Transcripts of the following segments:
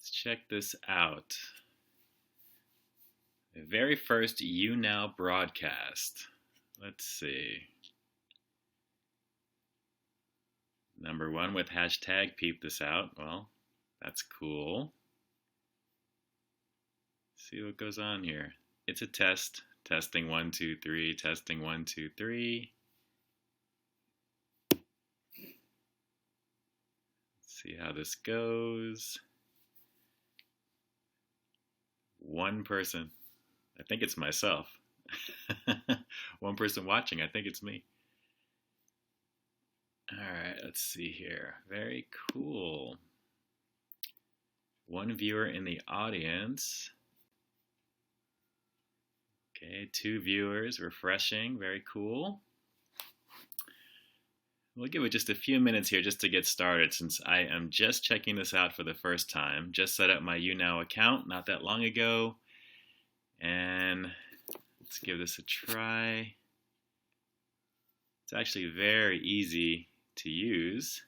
Let's check this out. The very first YouNow broadcast. Let's see. Number one with hashtag Peep this out. Well, that's cool. Let's see what goes on here. It's a test. Testing 1, 2, 3. Testing 1, 2, 3. Let's see how this goes. One person. I think it's myself. One person watching. I think it's me. All right, let's see here. Very cool. One viewer in the audience. Okay, 2 viewers, refreshing, very cool. We'll give it just a few minutes here just to get started since I am just checking this out for the first time. Just set up my YouNow account not that long ago. And let's give this a try. It's actually very easy to use.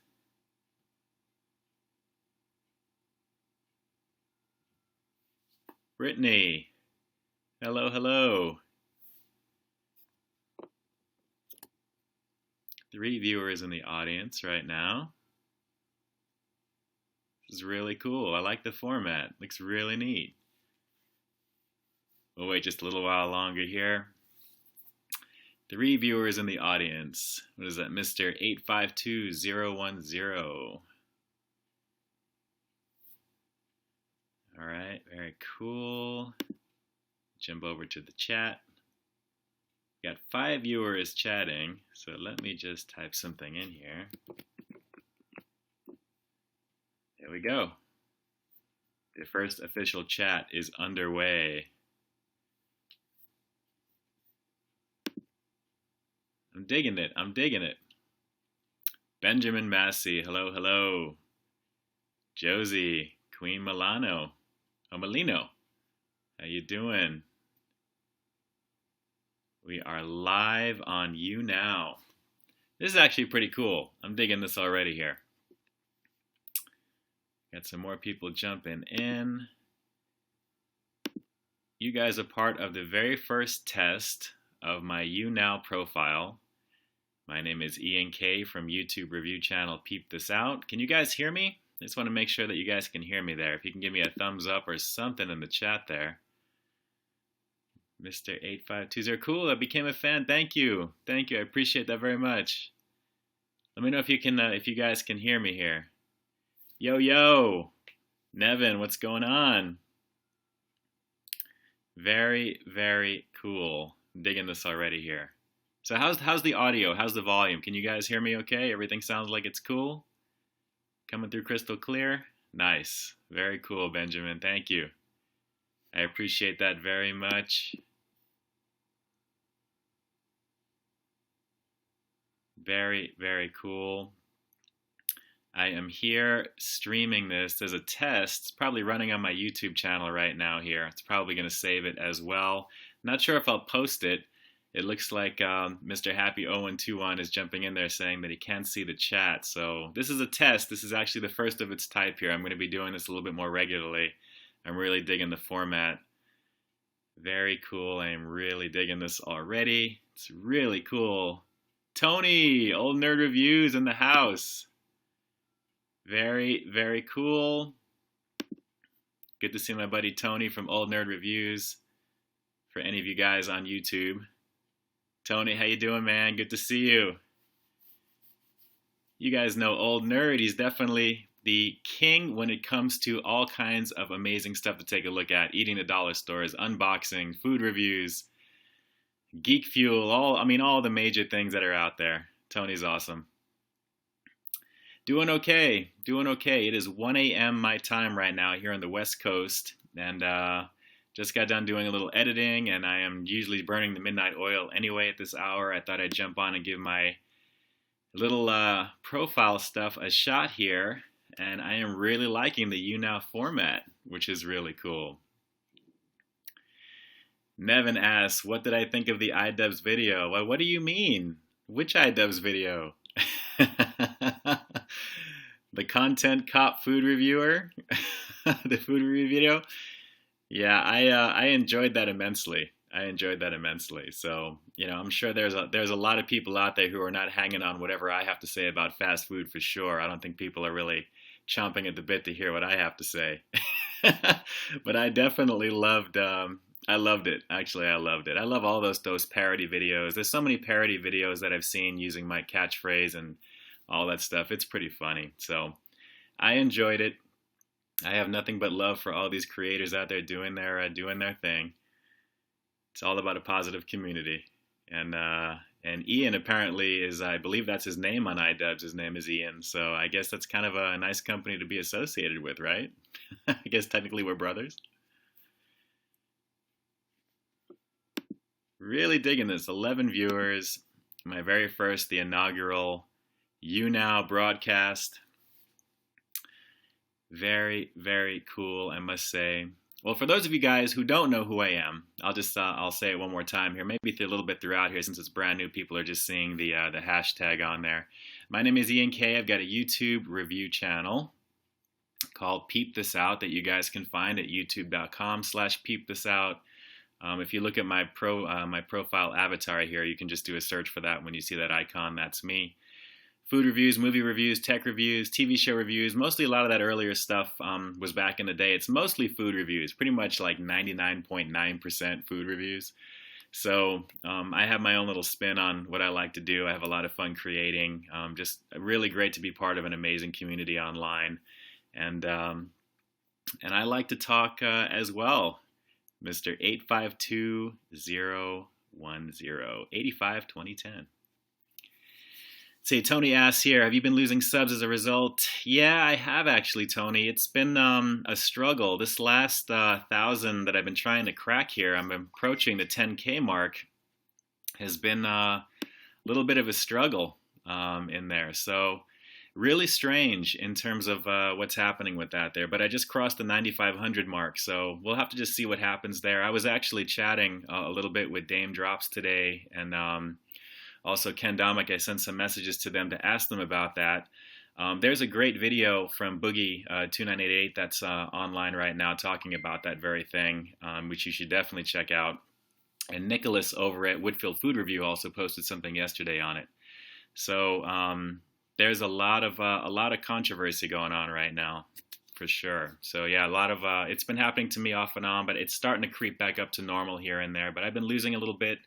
Brittany, hello, hello. 3 viewers in the audience right now. This is really cool. I like the format. Looks really neat. We'll wait just a little while longer here. 3 viewers in the audience. What is that, Mr. 852010? All right, very cool. Jump over to the chat. Got 5 viewers chatting, so let me just type something in here. There we go. The first official chat is underway. I'm digging it. I'm digging it. Benjamin Massey, hello, hello. Josie, Queen Milano. Oh, Molino. How you doing? We are live on YouNow. This is actually pretty cool. I'm digging this already here. Got some more people jumping in. You guys are part of the very first test of my YouNow profile. My name is Ian K from YouTube review channel Peep This Out. Can you guys hear me? I just want to make sure that you guys can hear me there. If you can give me a thumbs up or something in the chat there. Mr. 8520, cool, I became a fan. Thank you. Thank you. I appreciate that very much. Let me know if you can if you guys can hear me here. Yo, yo. Nevin, what's going on? Very, very cool. I'm digging this already here. So how's the audio? How's the volume? Can you guys hear me okay? Everything sounds like it's cool? Coming through crystal clear? Nice. Very cool, Benjamin. Thank you. I appreciate that very much. Very, very cool. I am here streaming this as a test. It's probably running on my YouTube channel right now here. It's probably going to save it as well. Not sure if I'll post it. It looks like Mr. Happy 0121 is jumping in there saying that he can't see the chat. So this is a test. This is actually the first of its type here. I'm going to be doing this a little bit more regularly. I'm really digging the format. Very cool. I am really digging this already. It's really cool. Tony, Old Nerd Reviews in the house. Very, very cool. Good to see my buddy Tony from Old Nerd Reviews. For any of you guys on YouTube. Tony, how you doing, man? Good to see you. You guys know Old Nerd. He's definitely the king when it comes to all kinds of amazing stuff to take a look at. Eating at dollar stores, unboxing, food reviews, Geek Fuel, all the major things that are out there. Tony's awesome. Doing okay. Doing okay. It is 1 a.m. my time right now here on the West Coast. And just got done doing a little editing, and I am usually burning the midnight oil anyway at this hour. I thought I'd jump on and give my little profile stuff a shot here, and I am really liking the YouNow format, which is really cool. Nevin asks, what did I think of the iDubbbz video? Well, what do you mean? Which iDubbbz video? The Content Cop food reviewer? The food review video. Yeah, I enjoyed that immensely. I enjoyed that immensely. So, I'm sure there's a lot of people out there who are not hanging on whatever I have to say about fast food for sure. I don't think people are really chomping at the bit to hear what I have to say. But I definitely I loved it. Actually, I loved it. I love all those parody videos. There's so many parody videos that I've seen using my catchphrase and all that stuff. It's pretty funny. So, I enjoyed it. I have nothing but love for all these creators out there doing their thing. It's all about a positive community. And Ian apparently is, I believe that's his name on iDubbbz. His name is Ian. So I guess that's kind of a nice company to be associated with, right? I guess technically we're brothers. Really digging this. 11 viewers. My very first, the inaugural YouNow broadcast. Very, very cool, I must say. Well, for those of you guys who don't know who I am, I'll say it one more time here, maybe a little bit throughout here since it's brand new. People are just seeing the hashtag on there. My name is Ian K. I've got a YouTube review channel called Peep This Out that you guys can find at youtube.com/peepthisout. If you look at my profile avatar here, you can just do a search for that. When you see that icon, that's me. Food reviews, movie reviews, tech reviews, TV show reviews. Mostly a lot of that earlier stuff was back in the day. It's mostly food reviews, pretty much like 99.9% food reviews. So I have my own little spin on what I like to do. I have a lot of fun creating. Just really great to be part of an amazing community online. And I like to talk as well. Mr. 852010, 852010. See, Tony asks here, have you been losing subs as a result? Yeah, I have actually, Tony. It's been a struggle. This last 1,000 that I've been trying to crack here, I'm approaching the 10K mark, has been a little bit of a struggle in there. So really strange in terms of what's happening with that there. But I just crossed the 9,500 mark, so we'll have to just see what happens there. I was actually chatting a little bit with Dame Drops today, and also Ken Domick. I sent some messages to them to ask them about that. There's a great video from Boogie2988 that's online right now talking about that very thing, which you should definitely check out. And Nicholas over at Whitfield Food Review also posted something yesterday on it. So there's a lot of controversy going on right now, for sure. So yeah, a lot of it's been happening to me off and on, but it's starting to creep back up to normal here and there. But I've been losing a little bit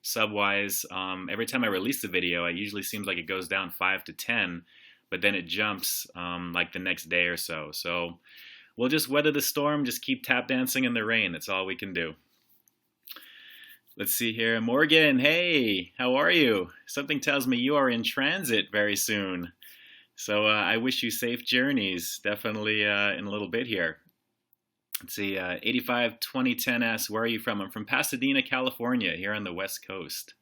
sub-wise. Every time I release a video, it usually seems like it goes down 5 to 10, but then it jumps like the next day or so. So we'll just weather the storm, just keep tap dancing in the rain. That's all we can do. Let's see here. Morgan, hey, how are you? Something tells me you are in transit very soon. So I wish you safe journeys, definitely in a little bit here. Let's see, 852010 asks, where are you from? I'm from Pasadena, California, here on the West Coast.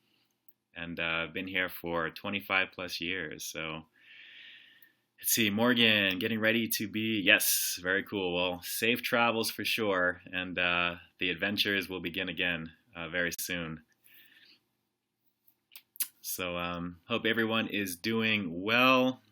And I've been here for 25 plus years. So let's see, Morgan, getting ready to be, yes, very cool. Well, safe travels for sure. And the adventures will begin again very soon. So hope everyone is doing well.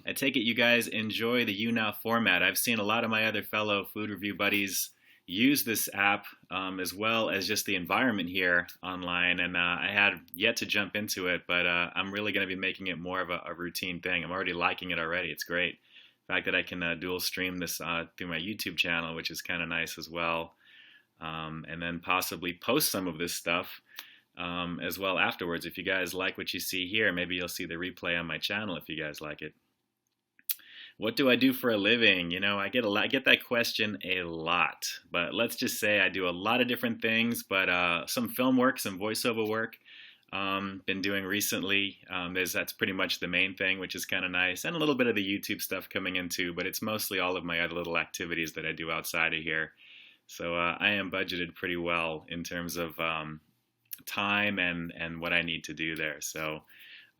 I take it you guys enjoy the YouNow format. I've seen a lot of my other fellow food review buddies use this app as well as just the environment here online, and I had yet to jump into it, but I'm really going to be making it more of a routine thing. I'm already liking it already. It's great. The fact that I can dual stream this through my YouTube channel, which is kind of nice as well, and then possibly post some of this stuff as well afterwards. If you guys like what you see here, maybe you'll see the replay on my channel if you guys like it. What do I do for a living? You know, I get that question a lot, but let's just say I do a lot of different things, but some film work, some voiceover work, been doing recently. That's pretty much the main thing, which is kind of nice, and a little bit of the YouTube stuff coming in too, but it's mostly all of my other little activities that I do outside of here. So I am budgeted pretty well in terms of time and what I need to do there. So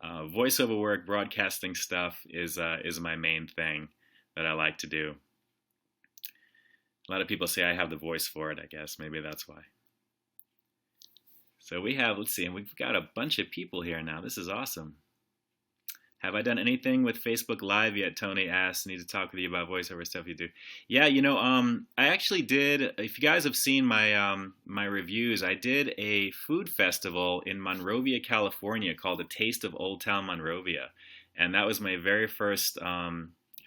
voiceover work, broadcasting stuff is my main thing that I like to do. A lot of people say I have the voice for it, I guess. Maybe that's why. So we have, let's see, and we've got a bunch of people here now. This is awesome. Have I done anything with Facebook Live yet? Tony asked. Need to talk with you about voiceover stuff you do. Yeah, I actually did. If you guys have seen my reviews, I did a food festival in Monrovia, California, called the Taste of Old Town Monrovia, and that was my very first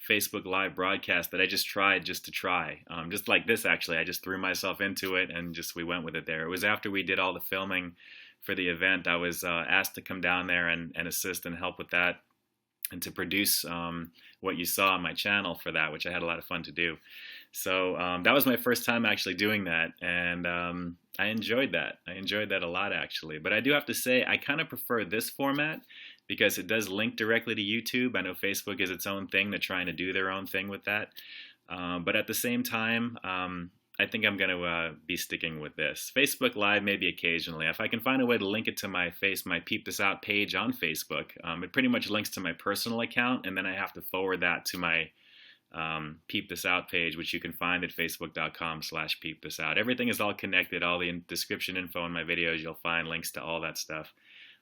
Facebook Live broadcast that I just tried just to try. Just like this, actually, I just threw myself into it and we went with it there. It was after we did all the filming for the event. I was asked to come down there and assist and help with that, and to produce what you saw on my channel for that, which I had a lot of fun to do. So that was my first time actually doing that, and I enjoyed that. I enjoyed that a lot, actually. But I do have to say, I kind of prefer this format because it does link directly to YouTube. I know Facebook is its own thing. They're trying to do their own thing with that. But at the same time, I think I'm going to be sticking with this. Facebook Live maybe occasionally. If I can find a way to link it to my Peep This Out page on Facebook, it pretty much links to my personal account, and then I have to forward that to my Peep This Out page, which you can find at facebook.com/Peep This Out. Everything is all connected. All the description info in my videos, you'll find links to all that stuff.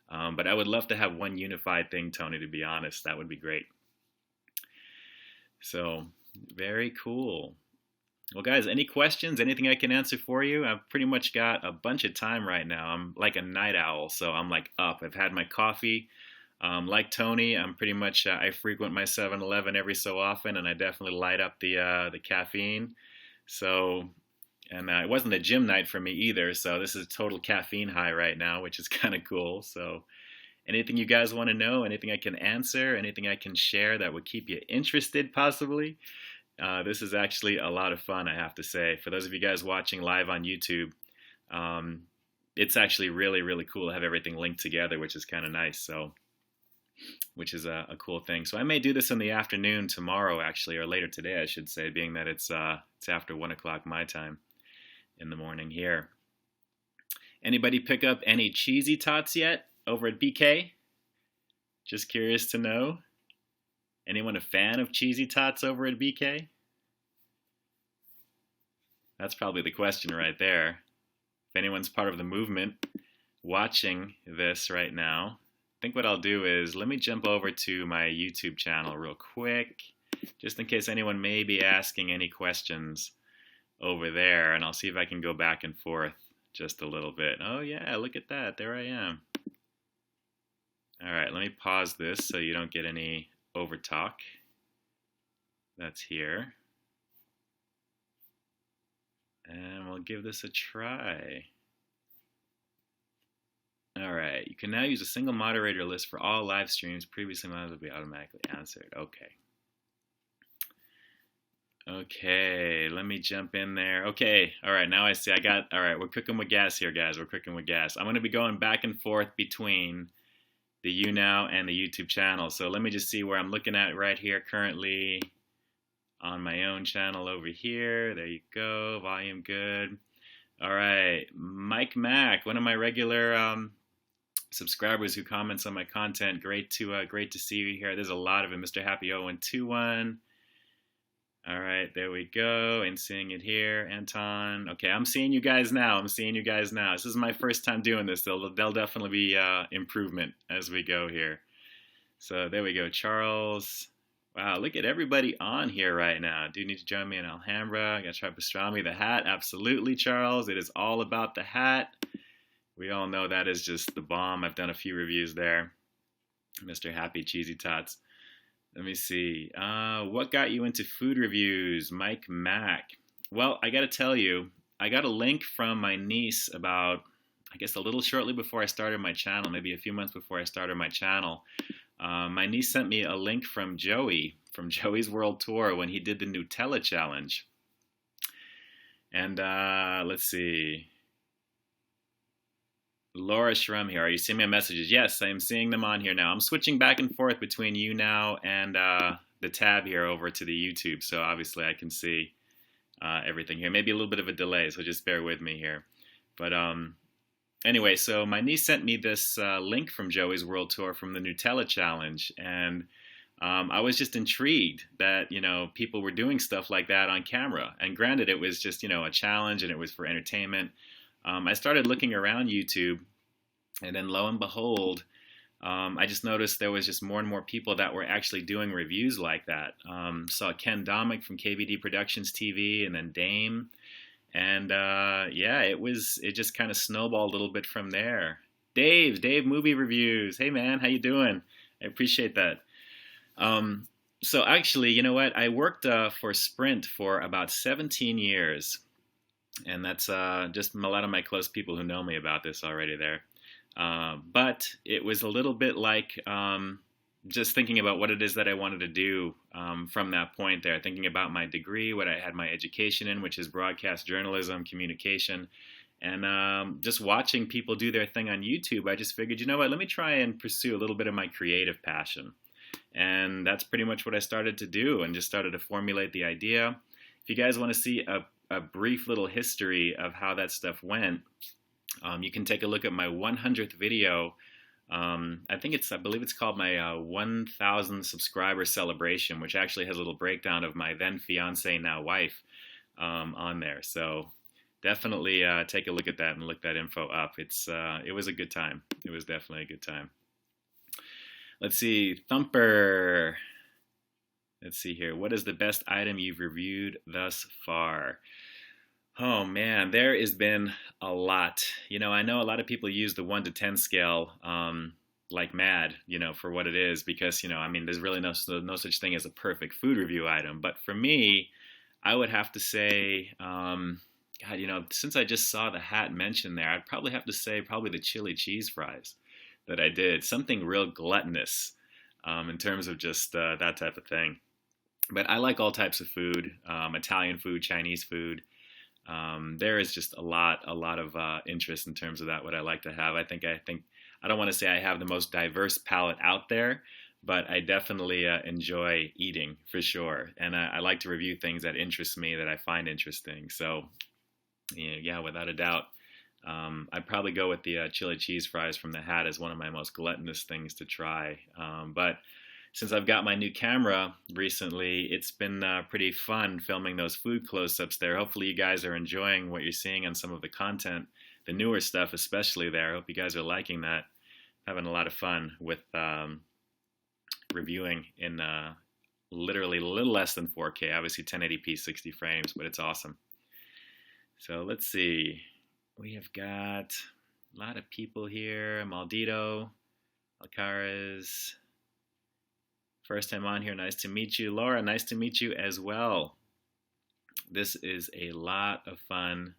But I would love to have one unified thing, Tony, to be honest. That would be great. So, very cool. Well, guys, any questions? Anything I can answer for you? I've pretty much got a bunch of time right now. I'm like a night owl, so I'm like up. I've had my coffee. Like Tony, I'm pretty much, I frequent my 7-Eleven every so often, and I definitely light up the caffeine. So, and it wasn't a gym night for me either, so this is a total caffeine high right now, which is kind of cool. So, anything you guys want to know, anything I can answer, anything I can share that would keep you interested possibly, this is actually a lot of fun, I have to say. For those of you guys watching live on YouTube, it's actually really, really cool to have everything linked together, which is kind of nice. So, which is a cool thing. So I may do this in the afternoon tomorrow, actually, or later today, I should say, being that it's after 1 o'clock my time in the morning here. Anybody pick up any cheesy tots yet over at BK? Just curious to know. Anyone a fan of cheesy tots over at BK? That's probably the question right there. If anyone's part of the movement watching this right now, I think what I'll do is let me jump over to my YouTube channel real quick, just in case anyone may be asking any questions over there, and I'll see if I can go back and forth just a little bit. Oh yeah, look at that. There I am. All right, let me pause this so you don't get any overtalk. That's here. And we'll give this a try. All right, you can now use a single moderator list for all live streams. Previously, mine will be automatically answered. Okay. Okay, let me jump in there. Okay, all right, now I see. All right, we're cooking with gas here, guys. We're cooking with gas. I'm going to be going back and forth between the YouNow and the YouTube channel. So let me just see where I'm looking at right here currently on my own channel over here. There you go, volume good. All right, Mike Mack, one of my regular subscribers who comments on my content. Great to see you here. There's a lot of it. Mr. Happy 0121. All right, there we go. And seeing it here, Anton. Okay, I'm seeing you guys now. This is my first time doing this. There'll definitely be improvement as we go here. So there we go, Charles. Wow, look at everybody on here right now. Do you need to join me in Alhambra? I got to try pastrami, the hat. Absolutely, Charles. It is all about the hat. We all know that is just the bomb. I've done a few reviews there. Mr. Happy Cheesy Tots. Let me see. What got you into food reviews? Mike Mack. Well, I got to tell you, I got a link from my niece about, I guess, a little shortly before I started my channel, maybe a few months before I started my channel. My niece sent me a link from Joey, from Joey's World Tour when he did the Nutella Challenge. And let's see. Laura Shrum here. Are you seeing my messages? Yes, I am seeing them on here now. I'm switching back and forth between YouNow and the tab here over to the YouTube. So obviously I can see everything here. Maybe a little bit of a delay, so just bear with me here. But anyway, so my niece sent me this link from Joey's World Tour from the Nutella Challenge. And I was just intrigued that, people were doing stuff like that on camera. And granted, it was just, a challenge and it was for entertainment. I started looking around YouTube, and then lo and behold, I just noticed there was just more and more people that were actually doing reviews like that. Saw Ken Domick from KVD Productions TV, and then Dame, and yeah, it just kind of snowballed a little bit from there. Dave Movie Reviews. Hey man, how you doing? I appreciate that. Um, so actually, you know what? I worked for Sprint for about 17 years, and that's just a lot of my close people who know me about this already there. But it was a little bit like just thinking about what it is that I wanted to do from that point there, thinking about my degree, what I had my education in, which is broadcast journalism, communication, and just watching people do their thing on YouTube. I just figured, you know what, let me try and pursue a little bit of my creative passion. And that's pretty much what I started to do, and just started to formulate the idea. If you guys want to see a brief little history of how that stuff went, you can take a look at my 100th video. I believe it's called my 1,000 subscriber celebration, which actually has a little breakdown of my then fiance, now wife, on there. So definitely take a look at that and look that info up. It was a good time. It was definitely a good time. Let's see, Thumper. Let's see here. What is the best item you've reviewed thus far? Oh man, there has been a lot. You know, I know a lot of people use the 1 to 10 scale like mad, you know, for what it is, because, you know, I mean, there's really no such thing as a perfect food review item. But for me, I would have to say, God, you know, since I just saw the hat mentioned there, I'd probably have to say probably the chili cheese fries that I did. Something real gluttonous in terms of just that type of thing. But I like all types of food, Italian food, Chinese food. There is just a lot of interest in terms of that, what I like to have. I think I don't want to say I have the most diverse palate out there, but I definitely enjoy eating for sure. And I like to review things that interest me, that I find interesting. So, yeah, without a doubt, I'd probably go with the chili cheese fries from the hat as one of my most gluttonous things to try. But since I've got my new camera recently, it's been pretty fun filming those food close-ups there. Hopefully you guys are enjoying what you're seeing on some of the content, the newer stuff especially there. I hope you guys are liking that. Having a lot of fun with reviewing in literally a little less than 4K, obviously 1080p 60 frames, but it's awesome. So let's see. We have got a lot of people here. Maldito, Alcaraz. First time on here, nice to meet you. Laura, nice to meet you as well. This is a lot of fun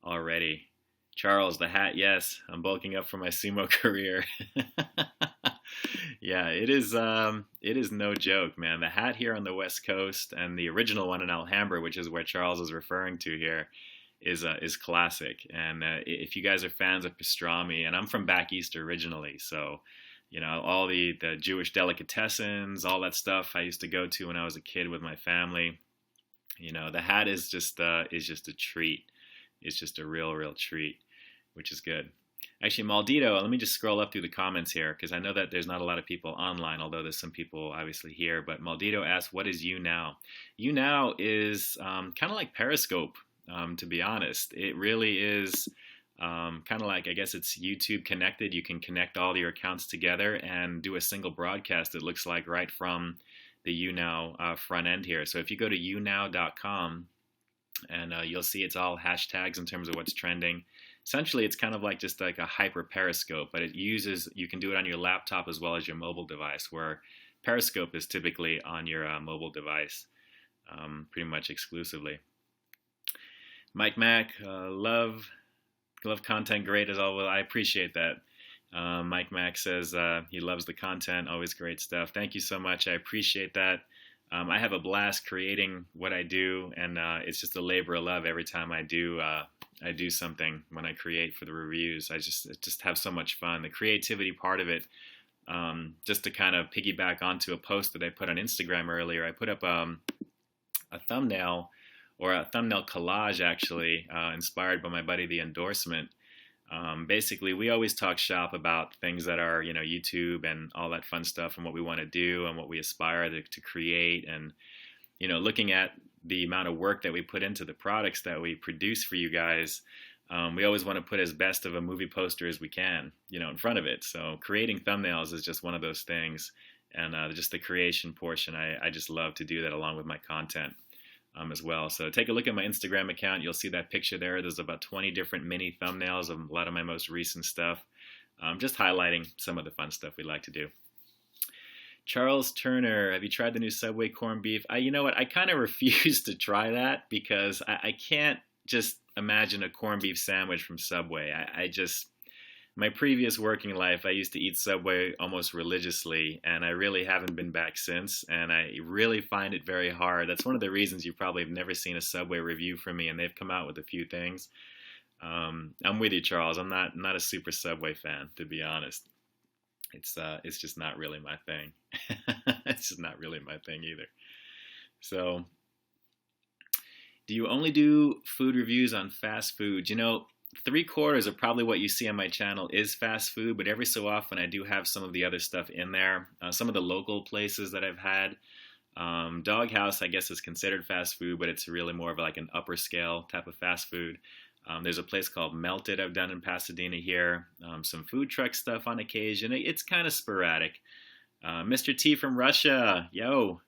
already. Charles, the hat, yes, I'm bulking up for my sumo career. Yeah, it is no joke, man. The hat here on the West Coast and the original one in Alhambra, which is where Charles is referring to here, is classic. And if you guys are fans of pastrami, and I'm from back east originally, so you know, all the Jewish delicatessens, all that stuff I used to go to when I was a kid with my family. You know, the hat is just a treat. It's just a real treat, which is good. Actually, Maldito, let me just scroll up through the comments here, because I know that there's not a lot of people online, although there's some people obviously here. But Maldito asks, what is YouNow? YouNow is kind of like Periscope, to be honest. It really is kind of like, I guess it's YouTube connected. You can connect all your accounts together and do a single broadcast, it looks like, right from the YouNow front end here. So if you go to younow.com, and you'll see it's all hashtags in terms of what's trending. Essentially, it's kind of like just like a hyper Periscope, but you can do it on your laptop as well as your mobile device, where Periscope is typically on your mobile device, pretty much exclusively. Mike Mack, love content, great as always. I appreciate that. Mike Mack says he loves the content, always great stuff. Thank you so much. I appreciate that. I have a blast creating what I do, and it's just a labor of love every time I do something when I create for the reviews. I just have so much fun. The creativity part of it, just to kind of piggyback onto a post that I put on Instagram earlier, I put up a thumbnail, or a thumbnail collage actually, inspired by my buddy The Endorsement. Basically, we always talk shop about things that are, you know, YouTube and all that fun stuff, and what we want to do and what we aspire to create, and, you know, looking at the amount of work that we put into the products that we produce for you guys, we always want to put as best of a movie poster as we can, in front of it. So creating thumbnails is just one of those things. And just the creation portion, I just love to do that along with my content as well. So take a look at my Instagram account. You'll see that picture there. There's about 20 different mini thumbnails of a lot of my most recent stuff, just highlighting some of the fun stuff we like to do. Charles Turner, have you tried the new Subway corned beef? You know what? I kind of refuse to try that because I can't just imagine a corned beef sandwich from Subway. My previous working life, I used to eat Subway almost religiously, and I really haven't been back since, and I really find it very hard. That's one of the reasons you probably have never seen a Subway review from me, and they've come out with a few things. I'm with you, Charles. I'm not a super Subway fan, to be honest. It's just not really my thing. It's just not really my thing either. So, do you only do food reviews on fast food? 3/4 of probably what you see on my channel is fast food, but every so often I do have some of the other stuff in there. Some of the local places that I've had. Doghouse, I guess, is considered fast food, but it's really more of like an upper scale type of fast food. There's a place called Melted I've done in Pasadena here. Some food truck stuff on occasion. It's kind of sporadic. Mr. T from Russia, yo,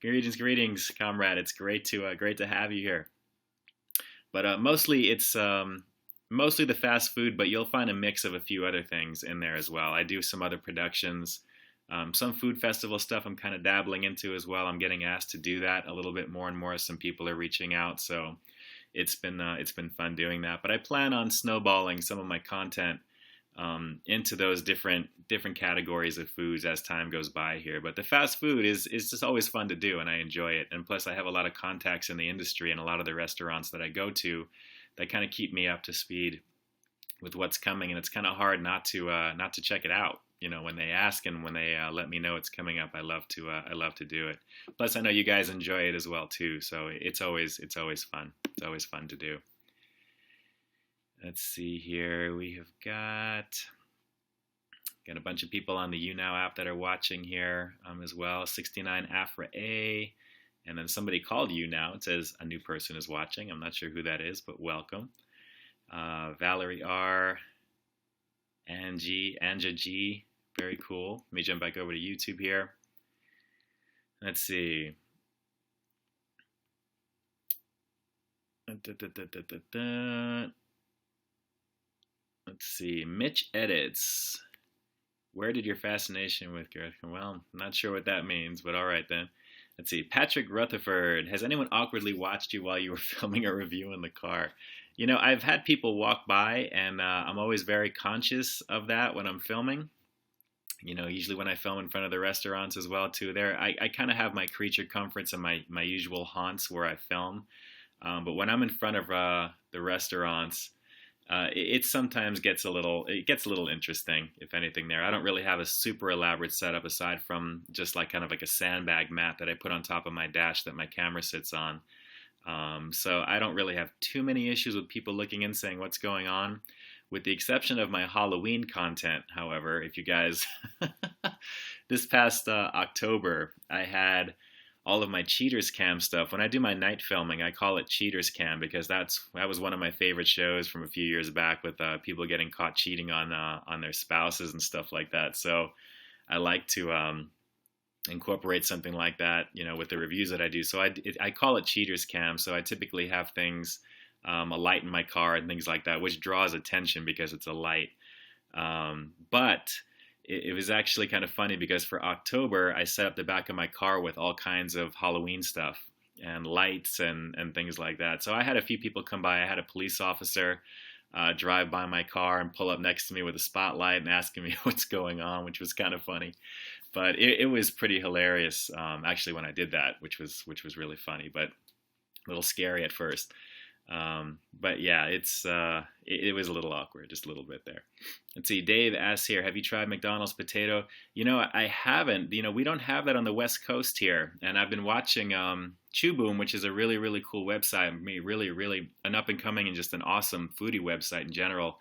greetings, comrade. It's great to have you here. But mostly it's mostly the fast food, but you'll find a mix of a few other things in there as well. I do some other productions. Some food festival stuff I'm kind of dabbling into as well. I'm getting asked to do that a little bit more and more as some people are reaching out. So it's been fun doing that. But I plan on snowballing some of my content into those different categories of foods as time goes by here. But the fast food is just always fun to do, and I enjoy it. And plus, I have a lot of contacts in the industry and a lot of the restaurants that I go to that kind of keep me up to speed with what's coming. And it's kind of hard not to check it out. When they ask and when they let me know it's coming up, I love to do it. Plus, I know you guys enjoy it as well too. So it's always fun. It's always fun to do. Let's see here. We have got a bunch of people on the YouNow app that are watching here as well. 69 Afra A, and then somebody called YouNow. It says a new person is watching. I'm not sure who that is, but welcome. Valerie R, Anja G. Very cool. Let me jump back over to YouTube here. Let's see. Let's see. Mitch Edits. Where did your fascination with Gareth come? Well, I'm not sure what that means, but all right then. Let's see. Patrick Rutherford. Has anyone awkwardly watched you while you were filming a review in the car? I've had people walk by, and I'm always very conscious of that when I'm filming. Usually when I film in front of the restaurants as well too. I kind of have my creature comforts and my usual haunts where I film. But when I'm in front of the restaurants, it sometimes gets a little interesting, if anything there. I don't really have a super elaborate setup aside from just like kind of like a sandbag mat that I put on top of my dash that my camera sits on. So I don't really have too many issues with people looking in saying what's going on. With the exception of my Halloween content, however, if you guys, this past October, I had all of my Cheaters Cam stuff. When I do my night filming, I call it Cheaters Cam because that was one of my favorite shows from a few years back with people getting caught cheating on their spouses and stuff like that. So I like to incorporate something like that, with the reviews that I do. So I call it Cheaters Cam. So I typically have things. A light in my car and things like that, which draws attention because it's a light. But it was actually kind of funny because for October, I set up the back of my car with all kinds of Halloween stuff and lights and things like that. So I had a few people come by. I had a police officer drive by my car and pull up next to me with a spotlight and asking me what's going on, which was kind of funny. But it was pretty hilarious, actually, when I did that, which was really funny, but a little scary at first. But yeah, it was a little awkward, just a little bit there. Let's see. Dave asks here, have you tried McDonald's potato? I haven't. We don't have that on the West Coast here. And I've been watching Chew Boom, which is a really, really cool website. Really, really an up and coming and just an awesome foodie website in general.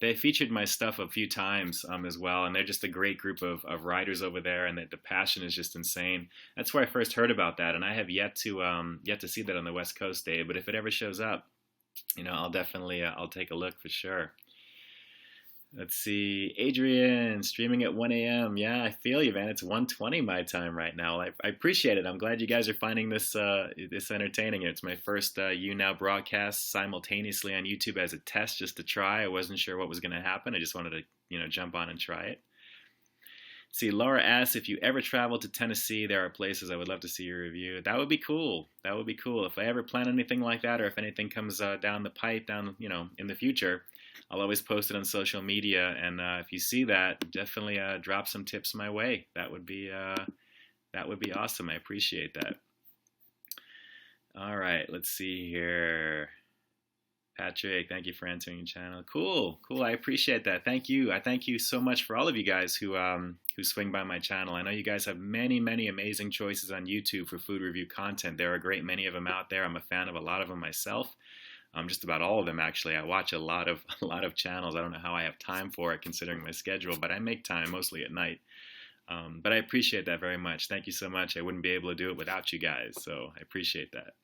They featured my stuff a few times as well, and they're just a great group of writers over there, and the passion is just insane. That's where I first heard about that, and I have yet to see that on the West Coast, Dave. But if it ever shows up, I'll definitely I'll take a look for sure. Let's see, Adrian, streaming at 1 a.m. Yeah, I feel you, man. It's 1:20 my time right now. I appreciate it. I'm glad you guys are finding this entertaining. It's my first YouNow broadcast simultaneously on YouTube as a test, just to try. I wasn't sure what was going to happen. I just wanted to, jump on and try it. See, Laura asks, if you ever travel to Tennessee, there are places I would love to see your review. That would be cool. That would be cool. If I ever plan anything like that, or if anything comes down the pipe, in the future, I'll always post it on social media. And if you see that, definitely drop some tips my way. That would be awesome. I appreciate that. All right, let's see here. Patrick, thank you for answering your channel. Cool. I appreciate that. Thank you. I thank you so much for all of you guys who swing by my channel. I know you guys have many, many amazing choices on YouTube for food review content. There are a great many of them out there. I'm a fan of a lot of them myself. Just about all of them, actually. I watch a lot of channels. I don't know how I have time for it considering my schedule, but I make time mostly at night. But I appreciate that very much. Thank you so much. I wouldn't be able to do it without you guys, so I appreciate that.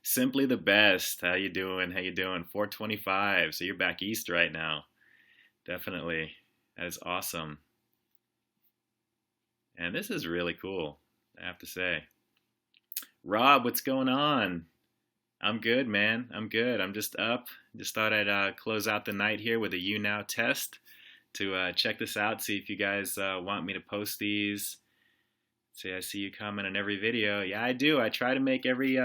Simply the best. How you doing? 4:25. So you're back east right now. Definitely. That is awesome. And this is really cool, I have to say. Rob, what's going on? I'm good, man. I'm good. I'm just up. Just thought I'd close out the night here with a YouNow test to check this out, see if you guys want me to post these. See, I see you comment on every video. Yeah, I do. I try to make every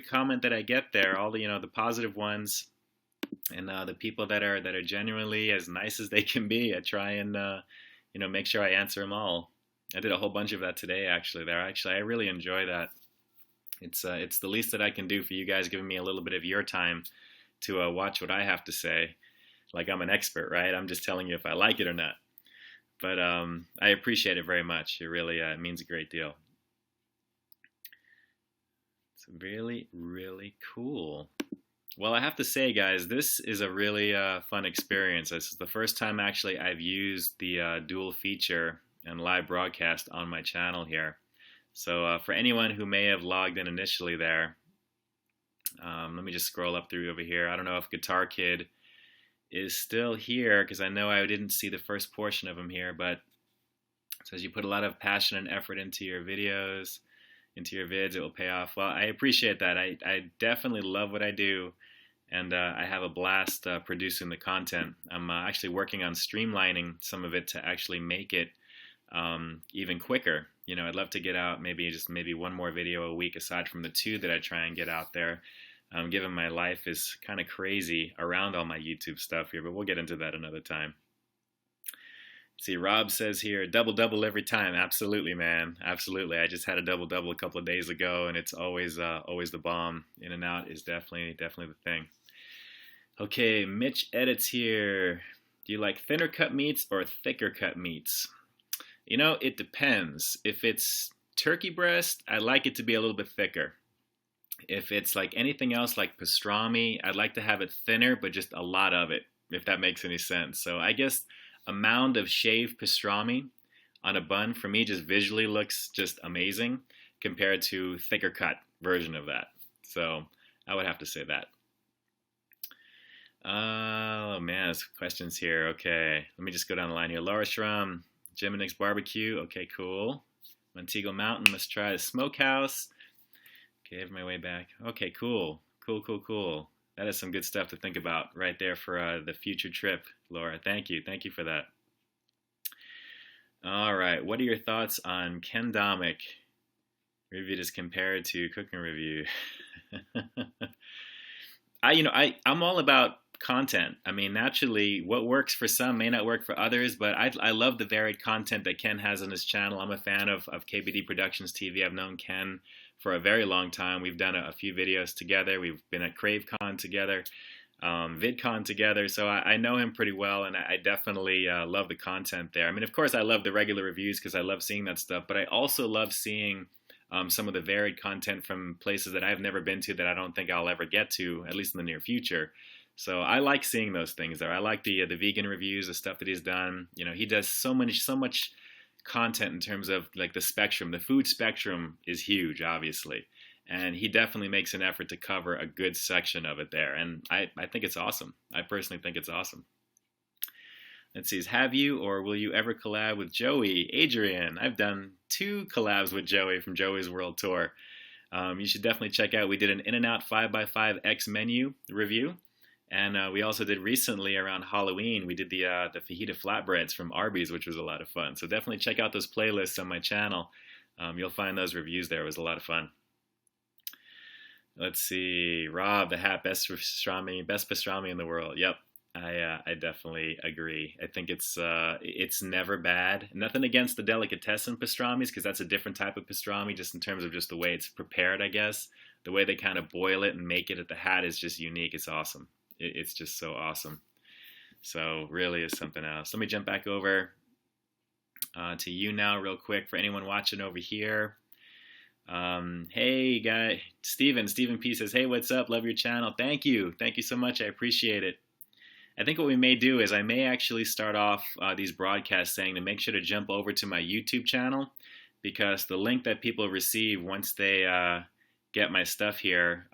comment that I get there, all the the positive ones, and the people that are genuinely as nice as they can be. I try and make sure I answer them all. I did a whole bunch of that today, actually. I really enjoy that. It's the least that I can do for you guys, giving me a little bit of your time to watch what I have to say. Like I'm an expert, right? I'm just telling you if I like it or not. But I appreciate it very much. It really means a great deal. It's really, really cool. Well, I have to say, guys, this is a really fun experience. This is the first time, actually, I've used the dual feature and live broadcast on my channel here. So for anyone who may have logged in initially there, let me just scroll up through over here. I don't know if Guitar Kid is still here, because I know I didn't see the first portion of him here, but it says you put a lot of passion and effort into your videos, into your vids, it will pay off. Well, I appreciate that. I definitely love what I do, and I have a blast producing the content. I'm actually working on streamlining some of it to actually make it even quicker. I'd love to get out maybe one more video a week aside from the two that I try and get out there. Given my life is kind of crazy around all my YouTube stuff here, but we'll get into that another time. See, Rob says here, double every time. Absolutely, man. Absolutely. I just had a double a couple of days ago, and it's always the bomb. In and out is definitely the thing. Okay, Mitch edits here. Do you like thinner cut meats or thicker cut meats? It depends. If it's turkey breast, I like it to be a little bit thicker. If it's like anything else like pastrami, I'd like to have it thinner, but just a lot of it, if that makes any sense. So I guess a mound of shaved pastrami on a bun for me just visually looks just amazing compared to thicker cut version of that. So I would have to say that. Oh man, there's questions here. Okay, let me just go down the line here. Laura Schrum, Jim and Nick's Barbecue. Okay, cool. Montego Mountain, must try the smokehouse. Okay, have my way back. Okay, cool. That is some good stuff to think about right there for the future trip, Laura. Thank you for that. All right, what are your thoughts on Ken Domick review as compared to cooking review? I'm all about content. I mean, naturally, what works for some may not work for others, but I love the varied content that Ken has on his channel. I'm a fan of KBD Productions TV. I've known Ken for a very long time. We've done a few videos together. We've been at CraveCon together, VidCon together, so I know him pretty well, and I definitely love the content there. I mean, of course, I love the regular reviews because I love seeing that stuff, but I also love seeing some of the varied content from places that I've never been to that I don't think I'll ever get to, at least in the near future. So I like seeing those things there. I like the vegan reviews, the stuff that he's done. He does so much content in terms of like the spectrum. The food spectrum is huge, obviously. and he definitely makes an effort to cover a good section of it there, and I think it's awesome. I personally think it's awesome. Let's see, have you or will you ever collab with Joey? Adrian, I've done 2 collabs with Joey from Joey's World Tour. You should definitely check out. We did an In-N-Out 5x5 X menu review, and we also did recently around Halloween, we did the fajita flatbreads from Arby's, which was a lot of fun. So definitely check out those playlists on my channel. You'll find those reviews there. It was a lot of fun. Let's see, Rob, the hat, best pastrami in the world. Yep, I definitely agree. I think it's never bad. Nothing against the delicatessen pastrami's, because that's a different type of pastrami, just in terms of just the way it's prepared, I guess. The way they kind of boil it and make it at the hat is just unique. It's awesome. It's just so awesome. So really is something else. Let me jump back over to YouNow real quick for anyone watching over here. Hey guy, Steven P says, hey, what's up? Love your channel. Thank you so much. I appreciate it. I think what we may do is I may actually start off these broadcasts saying to make sure to jump over to my YouTube channel, because the link that people receive once they get my stuff here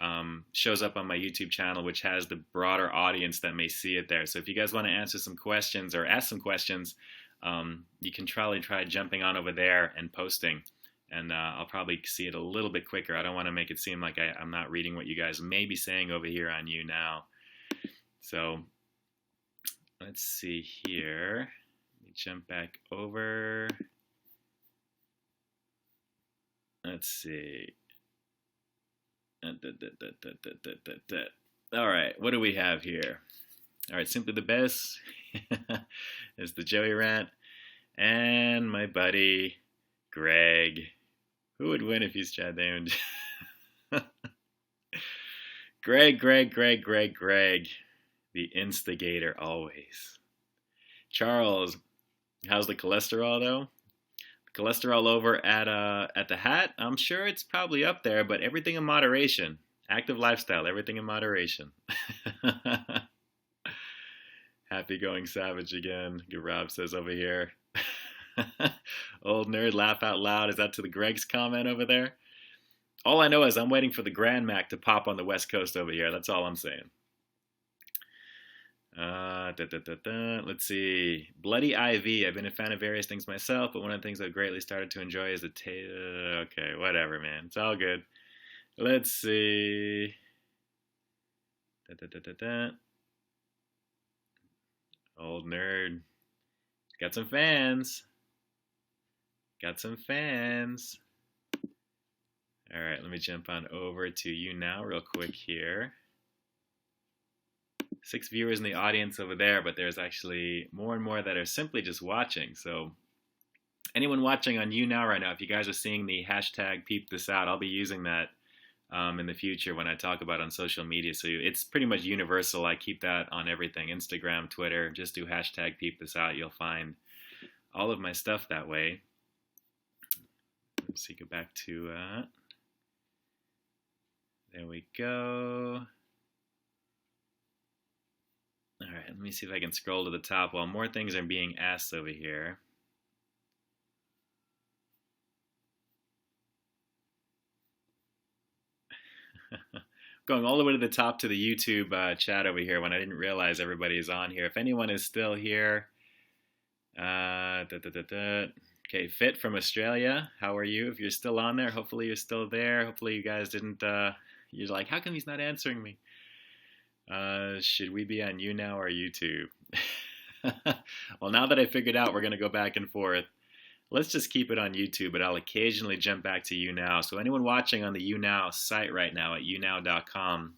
shows up on my YouTube channel, which has the broader audience that may see it there. So if you guys want to answer some questions or ask some questions, you can try jumping on over there and posting. And I'll probably see it a little bit quicker. I don't want to make it seem like I'm not reading what you guys may be saying over here on YouNow. So let's see here. Let me jump back over. Let's see. All right, what do we have here? All right, simply the best is the Joey rant. And my buddy, Greg. Who would win if he's Chad Damon? Greg. The instigator always. Charles, how's the cholesterol though? Cholesterol over at the hat? I'm sure it's probably up there, but everything in moderation. Active lifestyle, everything in moderation. Happy going savage again, Rob says over here. Old nerd, laugh out loud. Is that to the Greg's comment over there? All I know is I'm waiting for the Grand Mac to pop on the West Coast over here. That's all I'm saying. Let's see. Bloody IV. I've been a fan of various things myself, but one of the things I've greatly started to enjoy is the okay, whatever, man. It's all good. Let's see. Old nerd. Got some fans. All right, let me jump on over to YouNow real quick here. 6 viewers in the audience over there, but there's actually more and more that are simply just watching. So anyone watching on YouNow right now, if you guys are seeing the hashtag Peep This Out, I'll be using that in the future when I talk about it on social media. So it's pretty much universal. I keep that on everything, Instagram, Twitter. Just do hashtag Peep This Out. You'll find all of my stuff that way. Let's see, go back to, there we go. All right, let me see if I can scroll to the top while more things are being asked over here. Going all the way to the top to the YouTube chat over here when I didn't realize everybody is on here. If anyone is still here, okay, Fit from Australia, how are you? If you're still on there, hopefully you're still there. Hopefully you guys didn't, you're like, how come he's not answering me? Should we be on YouNow or YouTube? Well, now that I figured out we're going to go back and forth, let's just keep it on YouTube, but I'll occasionally jump back to YouNow. So anyone watching on the YouNow site right now at younow.com,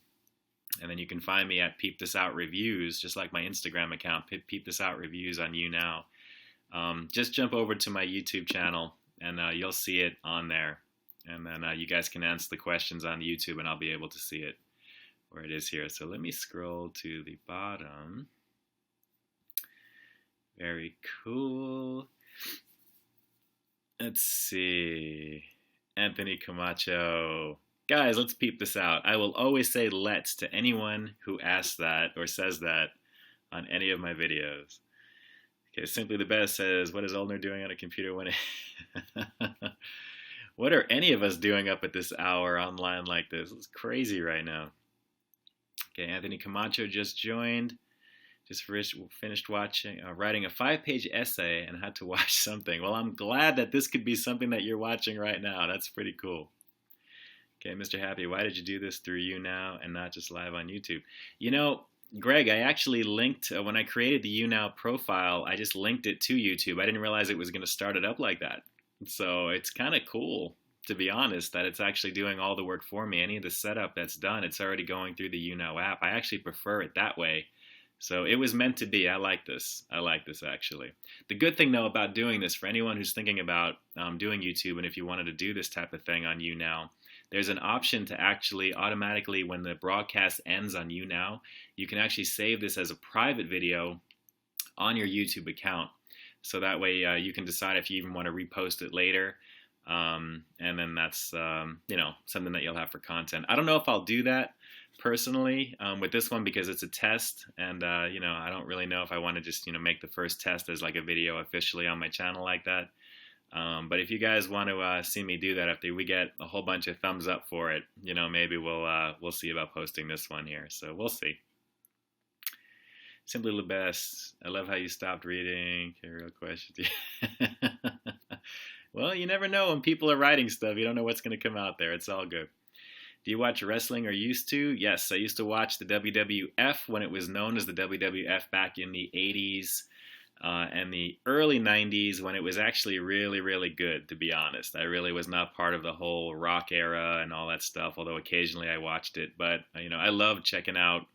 and then you can find me at Peep This Out Reviews, just like my Instagram account, Peep This Out Reviews on YouNow. Just jump over to my YouTube channel, and you'll see it on there. And then you guys can answer the questions on YouTube, and I'll be able to see it where it is here. So let me scroll to the bottom. Very cool. Let's see. Anthony Camacho. Guys, let's peep this out. I will always say let's to anyone who asks that or says that on any of my videos. Okay, Simply the Best says, what is Oldner doing on a computer when it... What are any of us doing up at this hour online like this? It's crazy right now. Okay, Anthony Camacho just joined. Just finished writing a 5-page essay and had to watch something. Well, I'm glad that this could be something that you're watching right now. That's pretty cool. Okay, Mr. Happy, why did you do this through YouNow and not just live on YouTube? You know, Greg, I actually linked, when I created the YouNow profile, I just linked it to YouTube. I didn't realize it was going to start it up like that. So it's kind of cool, to be honest, that it's actually doing all the work for me. Any of the setup that's done, it's already going through the YouNow app. I actually prefer it that way. So it was meant to be. I like this. I like this, actually. The good thing, though, about doing this, for anyone who's thinking about doing YouTube, and if you wanted to do this type of thing on YouNow, there's an option to actually automatically, when the broadcast ends on YouNow, you can actually save this as a private video on your YouTube account. So that way you can decide if you even want to repost it later. And then that's, something that you'll have for content. I don't know if I'll do that personally with this one because it's a test. And, I don't really know if I want to just, make the first test as like a video officially on my channel like that. But if you guys want to see me do that, after we get a whole bunch of thumbs up for it, maybe we'll see about posting this one here. So we'll see. Simply the best. I love how you stopped reading. Okay, real questions. Well, you never know when people are writing stuff. You don't know what's going to come out there. It's all good. Do you watch wrestling or used to? Yes, I used to watch the WWF when it was known as the WWF back in the 80s. And the early 90s when it was actually really, really good, to be honest. I really was not part of the whole rock era and all that stuff, although occasionally I watched it. But, I loved checking out,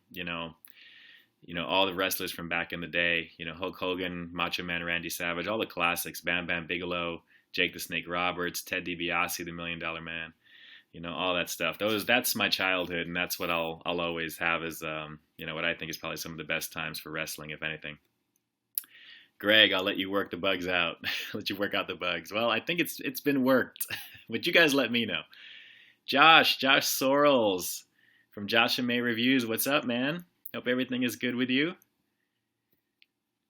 all the wrestlers from back in the day. Hulk Hogan, Macho Man Randy Savage, all the classics, Bam Bam Bigelow, Jake the Snake Roberts, Ted DiBiase, the $1 Million Man. All that stuff. That's my childhood, and that's what I'll always have as, what I think is probably some of the best times for wrestling, if anything. Greg, I'll let you work the bugs out. Let you work out the bugs. Well, I think it's been worked, but you guys let me know. Josh Sorrells from Josh and May Reviews. What's up, man? Hope everything is good with you.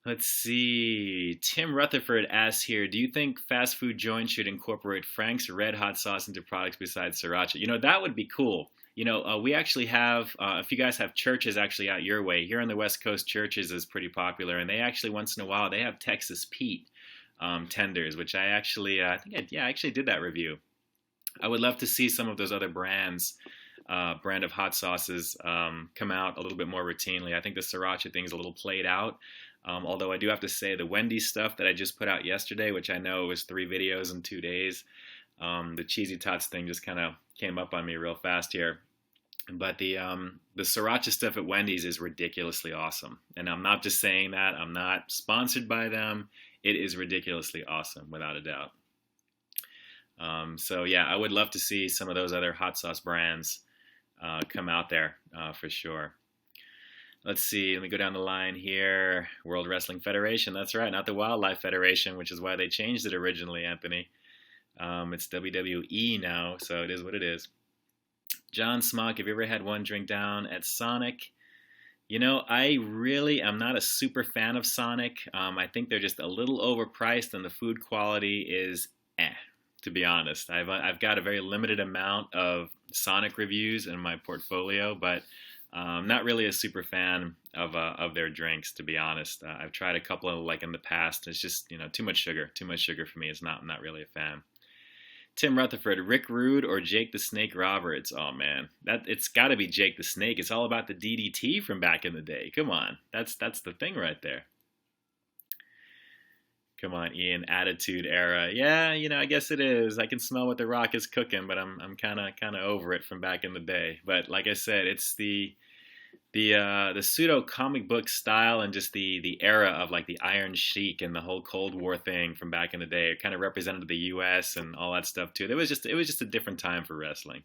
Let's see. Tim Rutherford asks here, do you think fast food joints should incorporate Frank's Red Hot sauce into products besides sriracha? That would be cool. We actually have, if you guys have churches actually out your way, here on the West Coast, churches is pretty popular, and they actually, once in a while, they have Texas Pete tenders, which I actually, I actually did that review. I would love to see some of those other brand of hot sauces come out a little bit more routinely. I think the sriracha thing is a little played out, although I do have to say the Wendy's stuff that I just put out yesterday, which I know was 3 videos in 2 days, the Cheesy Tots thing just kind of came up on me real fast here. But the sriracha stuff at Wendy's is ridiculously awesome. And I'm not just saying that. I'm not sponsored by them. It is ridiculously awesome, without a doubt. So, yeah, I would love to see some of those other hot sauce brands come out there for sure. Let's see. Let me go down the line here. World Wrestling Federation. That's right. Not the Wildlife Federation, which is why they changed it originally, Anthony. It's WWE now, so it is what it is. John Smock, have you ever had one drink down at Sonic? I really am not a super fan of Sonic. I think they're just a little overpriced, and the food quality is to be honest. I've got a very limited amount of Sonic reviews in my portfolio, but I'm not really a super fan of their drinks, to be honest. I've tried a couple of in the past. It's just too much sugar for me. I'm not really a fan. Tim Rutherford, Rick Rude or Jake the Snake Roberts? Oh man, it's got to be Jake the Snake. It's all about the DDT from back in the day. Come on, that's the thing right there. Come on, Ian, Attitude Era. Yeah, I guess it is. I can smell what The Rock is cooking, but I'm kind of over it from back in the day. But like I said, it's the pseudo comic book style and just the era of the Iron Sheik and the whole Cold War thing from back in the day. It kind of represented the U.S. and all that stuff too. It was just a different time for wrestling.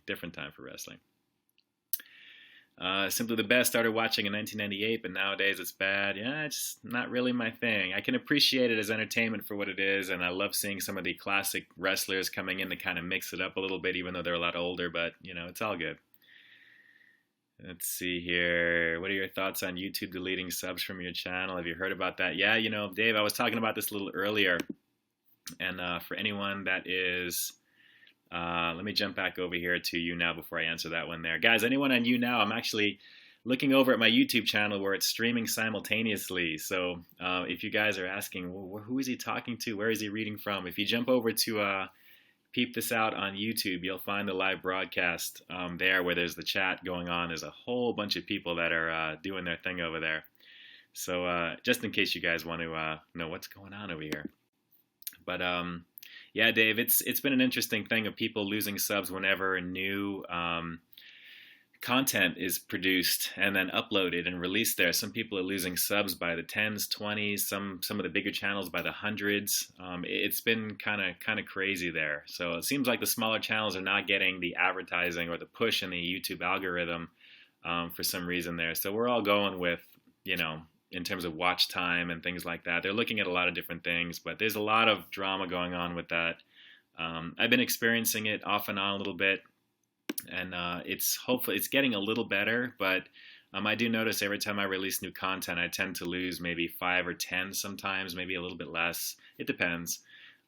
Simply the Best started watching in 1998, but nowadays it's bad. Yeah, it's just not really my thing. I can appreciate it as entertainment for what it is, and I love seeing some of the classic wrestlers coming in to kind of mix it up a little bit, even though they're a lot older. But it's all good. Let's see here. What are your thoughts on YouTube deleting subs from your channel? Have you heard about that? Yeah, Dave, I was talking about this a little earlier. And for anyone that is Let me jump back over here to YouNow before I answer that one there. Guys, anyone on YouNow, I'm actually looking over at my YouTube channel where it's streaming simultaneously. So if you guys are asking, well, who is he talking to? Where is he reading from? If you jump over to Peep This Out on YouTube, you'll find the live broadcast there where there's the chat going on. There's a whole bunch of people that are doing their thing over there. So just in case you guys want to know what's going on over here. But yeah, Dave, it's been an interesting thing of people losing subs whenever new content is produced and then uploaded and released there. Some people are losing subs by the 10s, 20s, some of the bigger channels by the hundreds. It's been kind of crazy there. So it seems like the smaller channels are not getting the advertising or the push in the YouTube algorithm for some reason there. So we're all going with, in terms of watch time and things like that. They're looking at a lot of different things, but there's a lot of drama going on with that. I've been experiencing it off and on a little bit, and hopefully it's getting a little better, but I do notice every time I release new content, I tend to lose maybe 5 or 10 sometimes, maybe a little bit less. It depends.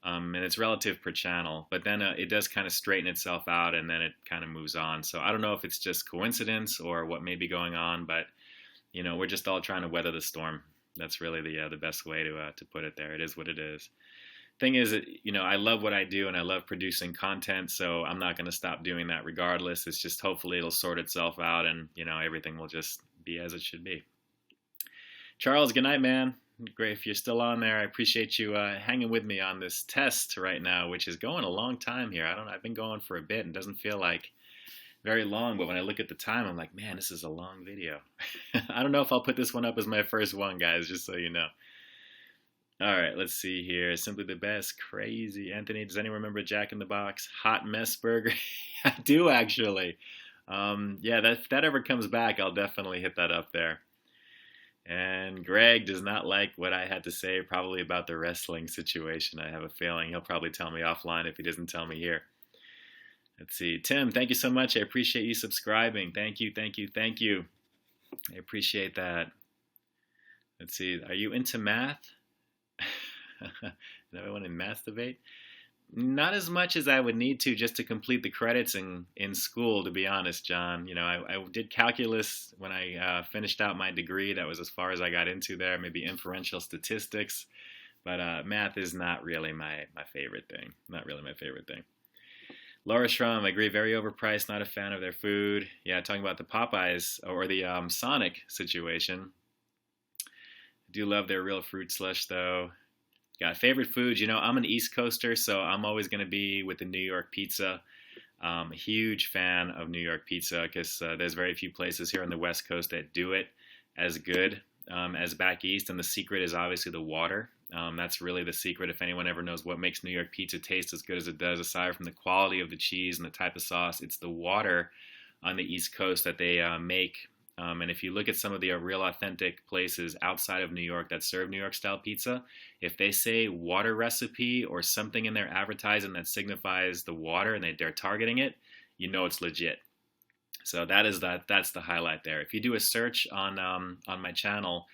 And it's relative per channel, but then it does kind of straighten itself out, and then it kind of moves on. So I don't know if it's just coincidence or what may be going on, but we're just all trying to weather the storm. That's really the best way to put it there. It is what it is. Thing is, I love what I do and I love producing content, so I'm not going to stop doing that regardless. It's just hopefully it'll sort itself out and, everything will just be as it should be. Charles, good night, man. Great if you're still on there. I appreciate you hanging with me on this test right now, which is going a long time here. I've been going for a bit and doesn't feel like very long, but when I look at the time, I'm like, man, this is a long video. I don't know if I'll put this one up as my first one, guys, just so you know. All right, let's see here. Simply the best. Crazy. Anthony, does anyone remember Jack in the Box? Hot Mess Burger? I do, actually. Yeah, if that ever comes back, I'll definitely hit that up there. And Greg does not like what I had to say probably about the wrestling situation. I have a feeling he'll probably tell me offline if he doesn't tell me here. Let's see. Tim, thank you so much. I appreciate you subscribing. Thank you, thank you, thank you. I appreciate that. Let's see. Are you into math? Does everyone in math debate? Not as much as I would need to just to complete the credits in school, to be honest, John. I did calculus when I finished out my degree. That was as far as I got into there, maybe inferential statistics. But math is not really my favorite thing. Not really my favorite thing. Laura Schramm, I agree, very overpriced, not a fan of their food. Yeah, talking about the Popeyes or the Sonic situation. I do love their real fruit slush, though. Got favorite foods. I'm an East Coaster, so I'm always going to be with the New York pizza. A huge fan of New York pizza because there's very few places here on the West Coast that do it as good as back east, and the secret is obviously the water. That's really the secret. If anyone ever knows what makes New York pizza taste as good as it does, aside from the quality of the cheese and the type of sauce, it's the water on the East Coast that they make. And if you look at some of the real authentic places outside of New York that serve New York style pizza, if they say water recipe or something in their advertising that signifies the water and they're targeting it, it's legit. So that's the highlight there. If you do a search on my channel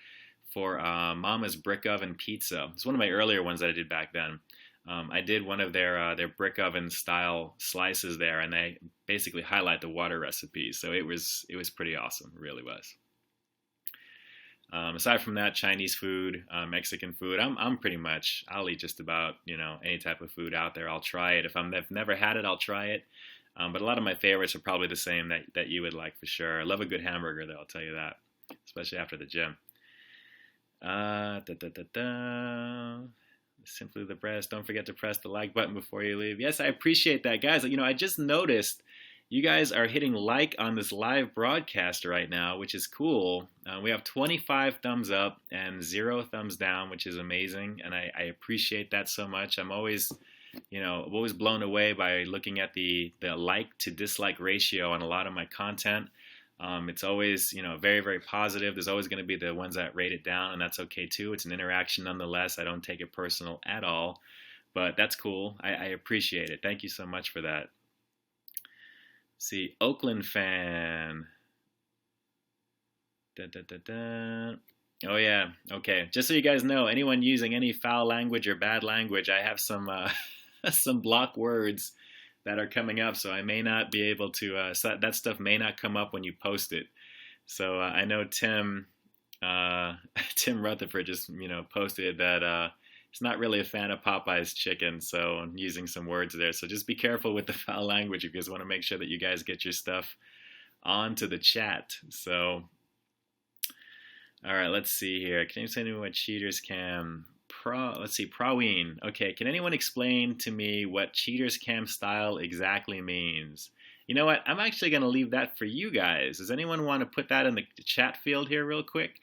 for Mama's Brick Oven Pizza, it's one of my earlier ones that I did back then. I did one of their brick oven style slices there, and they basically highlight the water recipes. So it was pretty awesome. It really was. Aside from that, Chinese food, Mexican food, I'm pretty much, I'll eat just about any type of food out there. I'll try it. If I've never had it, I'll try it. But a lot of my favorites are probably the same that you would like for sure. I love a good hamburger, though, I'll tell you that, especially after the gym. Simply the best. Don't forget to press the like button before you leave. Yes, I appreciate that, guys. I just noticed you guys are hitting like on this live broadcast right now, which is cool. We have 25 thumbs up and 0 thumbs down, which is amazing, and I appreciate that so much. I'm always blown away by looking at the like to dislike ratio on a lot of my content. It's always, very, very positive. There's always going to be the ones that rate it down, and that's okay too. It's an interaction nonetheless. I don't take it personal at all, but that's cool. I appreciate it. Thank you so much for that. See, Oakland fan. Oh yeah, okay. Just so you guys know, anyone using any foul language or bad language, I have some some block words that are coming up, so I may not be able to. So that stuff may not come up when you post it. So I know Tim Tim Rutherford just posted that he's not really a fan of Popeye's chicken, so I'm using some words there. So just be careful with the foul language because I want to make sure that you guys get your stuff onto the chat. So, all right, let's see here. Can you say to me what cheaters cam? Let's see, Praween. Okay, can anyone explain to me what cheaters cam style exactly means? You know what? I'm actually going to leave that for you guys. Does anyone want to put that in the chat field here real quick?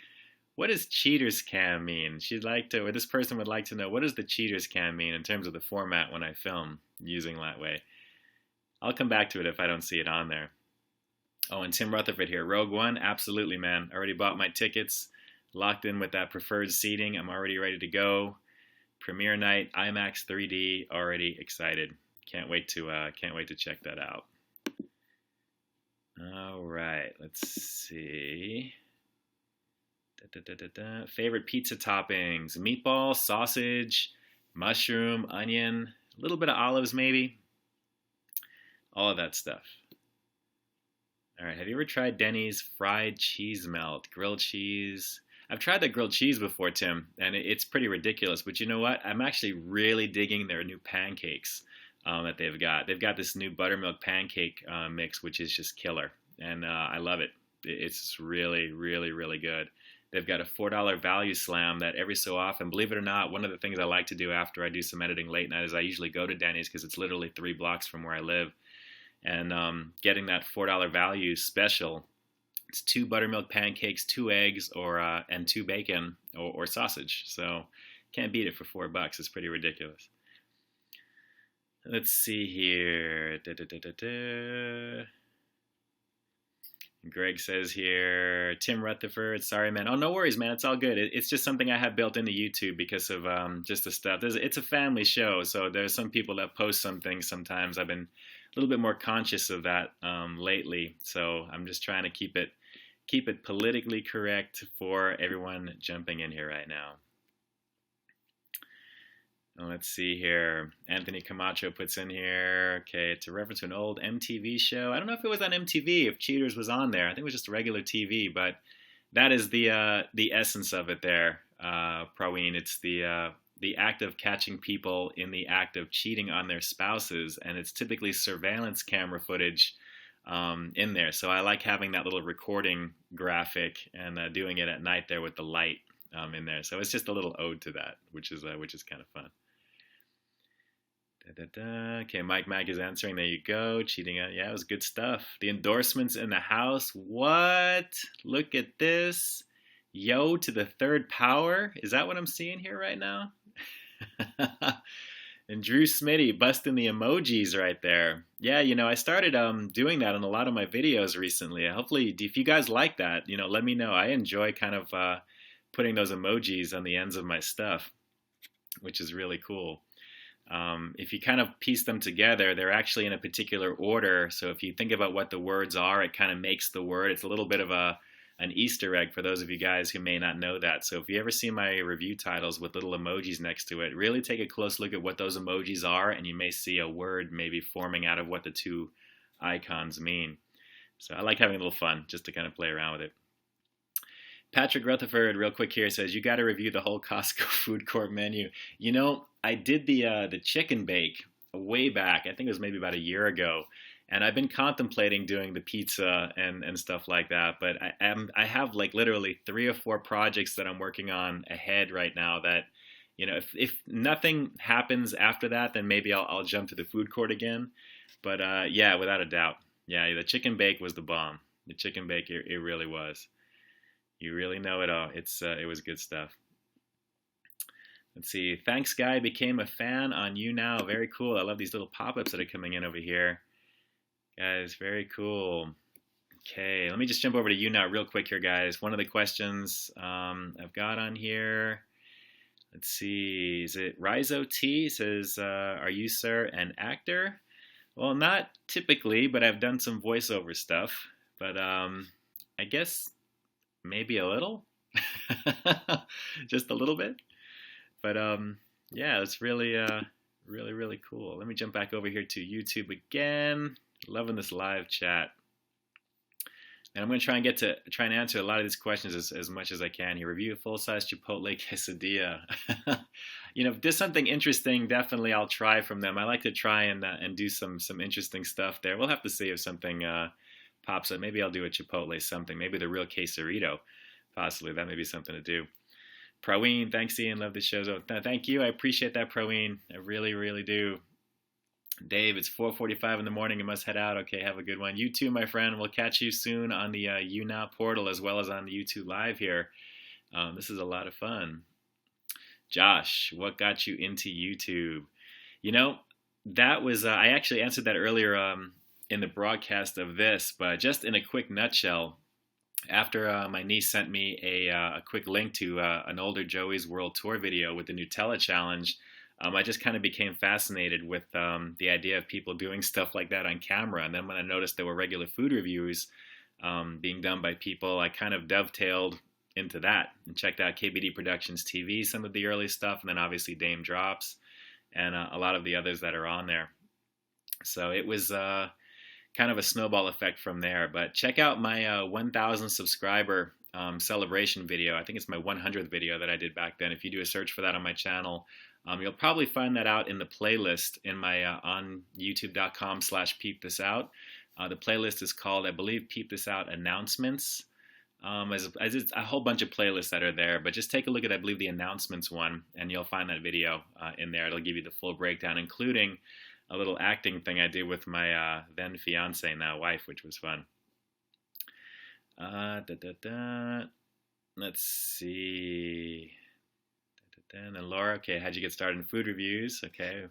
What does cheaters cam mean? She'd like to, or this person would like to know, what does the cheaters cam mean in terms of the format when I film using that way? I'll come back to it if I don't see it on there. Oh, and Tim Rutherford here. Rogue One, absolutely, man. Already bought my tickets, locked in with that preferred seating. I'm already ready to go. Premiere night, IMAX 3D, already excited. Can't wait to check that out. All right, let's see. Favorite pizza toppings: meatball, sausage, mushroom, onion, a little bit of olives maybe. All of that stuff. All right, have you ever tried Denny's fried cheese melt, grilled cheese? I've tried that grilled cheese before, Tim, and it's pretty ridiculous. But you know what? I'm actually really digging their new pancakes that they've got. They've got this new buttermilk pancake mix, which is just killer, and I love it. It's really, really, really good. They've got a $4 value slam that every so often, believe it or not, one of the things I like to do after I do some editing late night is I usually go to Denny's because it's literally 3 blocks from where I live. And getting that $4 value special, it's 2 buttermilk pancakes, 2 eggs, and 2 bacon or sausage. So can't beat it for $4. It's pretty ridiculous. Let's see here. Greg says here, Tim Rutherford, sorry, man. Oh, no worries, man. It's all good. It's just something I have built into YouTube because of just the stuff. It's a family show, so there's some people that post some things sometimes. I've been a little bit more conscious of that lately, so I'm just trying to keep it politically correct for everyone jumping in here right now. Let's see here. Anthony Camacho puts in here, okay, it's a reference to an old MTV show. I don't know if it was on MTV, if Cheaters was on there. I think it was just regular TV, but that is the essence of it there, Praween. It's the act of catching people in the act of cheating on their spouses, and it's typically surveillance camera footage in there. So I like having that little recording graphic and doing it at night there with the light in there. So it's just a little ode to that, which is kind of fun. Okay, Mike Mack is answering. There you go. Cheating on, yeah, it was good stuff. The endorsements in the house. What? Look at this. Yo to the 3rd power. Is that what I'm seeing here right now? And Drew Smitty busting the emojis right there. Yeah, I started doing that in a lot of my videos recently. Hopefully, if you guys like that, let me know. I enjoy kind of putting those emojis on the ends of my stuff, which is really cool. If you kind of piece them together, they're actually in a particular order. So if you think about what the words are, it kind of makes the word. It's a little bit of an Easter egg for those of you guys who may not know that. So if you ever see my review titles with little emojis next to it, really take a close look at what those emojis are, and you may see a word maybe forming out of what the 2 icons mean. So I like having a little fun just to kind of play around with it. Patrick Rutherford, real quick here, says, you got to review the whole Costco food court menu. I did the chicken bake way back. I think it was maybe about a year ago. And I've been contemplating doing the pizza and stuff like that. But I have like literally 3 or 4 projects that I'm working on ahead right now that, if nothing happens after that, then maybe I'll jump to the food court again. But yeah, without a doubt. Yeah, the chicken bake was the bomb. The chicken bake, it really was. You really know it all. It was good stuff. Let's see. Thanks, Guy. Became a fan on YouNow. Very cool. I love these little pop-ups that are coming in over here. Guys, very cool. Okay, let me just jump over to YouNow real quick here, guys. One of the questions I've got on here. Let's see. Is it Rizo T? It says, are you, sir, an actor? Well, not typically, but I've done some voiceover stuff. But I guess maybe a little. Just a little bit. But yeah, it's really Really, really cool. Let me jump back over here to YouTube again. Loving this live chat. And I'm going to try and answer a lot of these questions as much as I can here. Review a full-size Chipotle quesadilla. If there's something interesting, definitely I'll try from them. I like to try and do some interesting stuff there. We'll have to see if something pops up. Maybe I'll do a Chipotle something. Maybe the real quesarito. Possibly. That may be something to do. Praween, thanks Ian. Love the show. Thank you. I appreciate that, Praween. I really, really do. Dave, it's 4:45 in the morning. You must head out. Okay, have a good one. You too, my friend. We'll catch you soon on the YouNow portal as well as on the YouTube Live here. This is a lot of fun. Josh, what got you into YouTube? That was, I actually answered that earlier in the broadcast of this, but just in a quick nutshell, after my niece sent me a quick link to an older Joey's World Tour video with the Nutella Challenge, I just kind of became fascinated with the idea of people doing stuff like that on camera. And then when I noticed there were regular food reviews being done by people, I kind of dovetailed into that and checked out KBD Productions TV, some of the early stuff, and then obviously Dame Drops and a lot of the others that are on there. So it was kind of a snowball effect from there. But check out my 1,000 subscriber celebration video. I think it's my 100th video that I did back then. If you do a search for that on my channel, you'll probably find that out in the playlist in my on youtube.com/peepthisout. The playlist is called, I believe, Peep This Out Announcements. As it's a whole bunch of playlists that are there, but just take a look at, I believe, the announcements one, and you'll find that video in there. It'll give you the full breakdown, including a little acting thing I did with my then fiance, now wife, which was fun. Let's see. And then Laura, okay, how'd you get started in food reviews? Okay,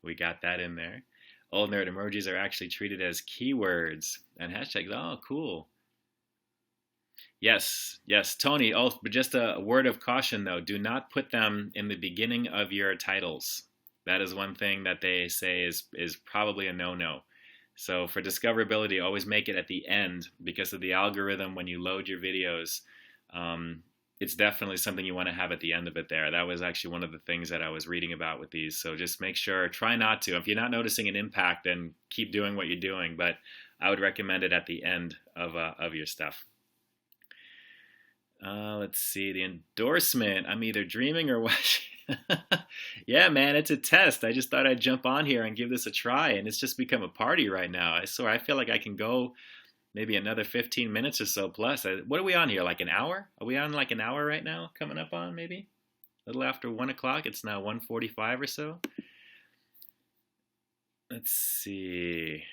we got that in there. Old nerd emojis are actually treated as keywords and hashtags. Oh, cool. Yes, Tony. Oh, but just a word of caution, though. Do not put them in the beginning of your titles. That is one thing that they say is probably a no-no. So for discoverability, always make it at the end because of the algorithm when you load your videos. It's definitely something you want to have at the end of it there. That was actually one of the things that I was reading about with these. So just make sure, try not to. If you're not noticing an impact, then keep doing what you're doing. But I would recommend it at the end of your stuff. Let's see, the endorsement. I'm either dreaming or watching. Yeah, man, it's a test. I just thought I'd jump on here and give this a try. And it's just become a party right now. I swear, I feel like I can go maybe another 15 minutes or so plus. What are we on here, like an hour? Are we on like an hour right now, coming up on maybe? A little after 1 o'clock. It's now 1:45 or so. Let's see.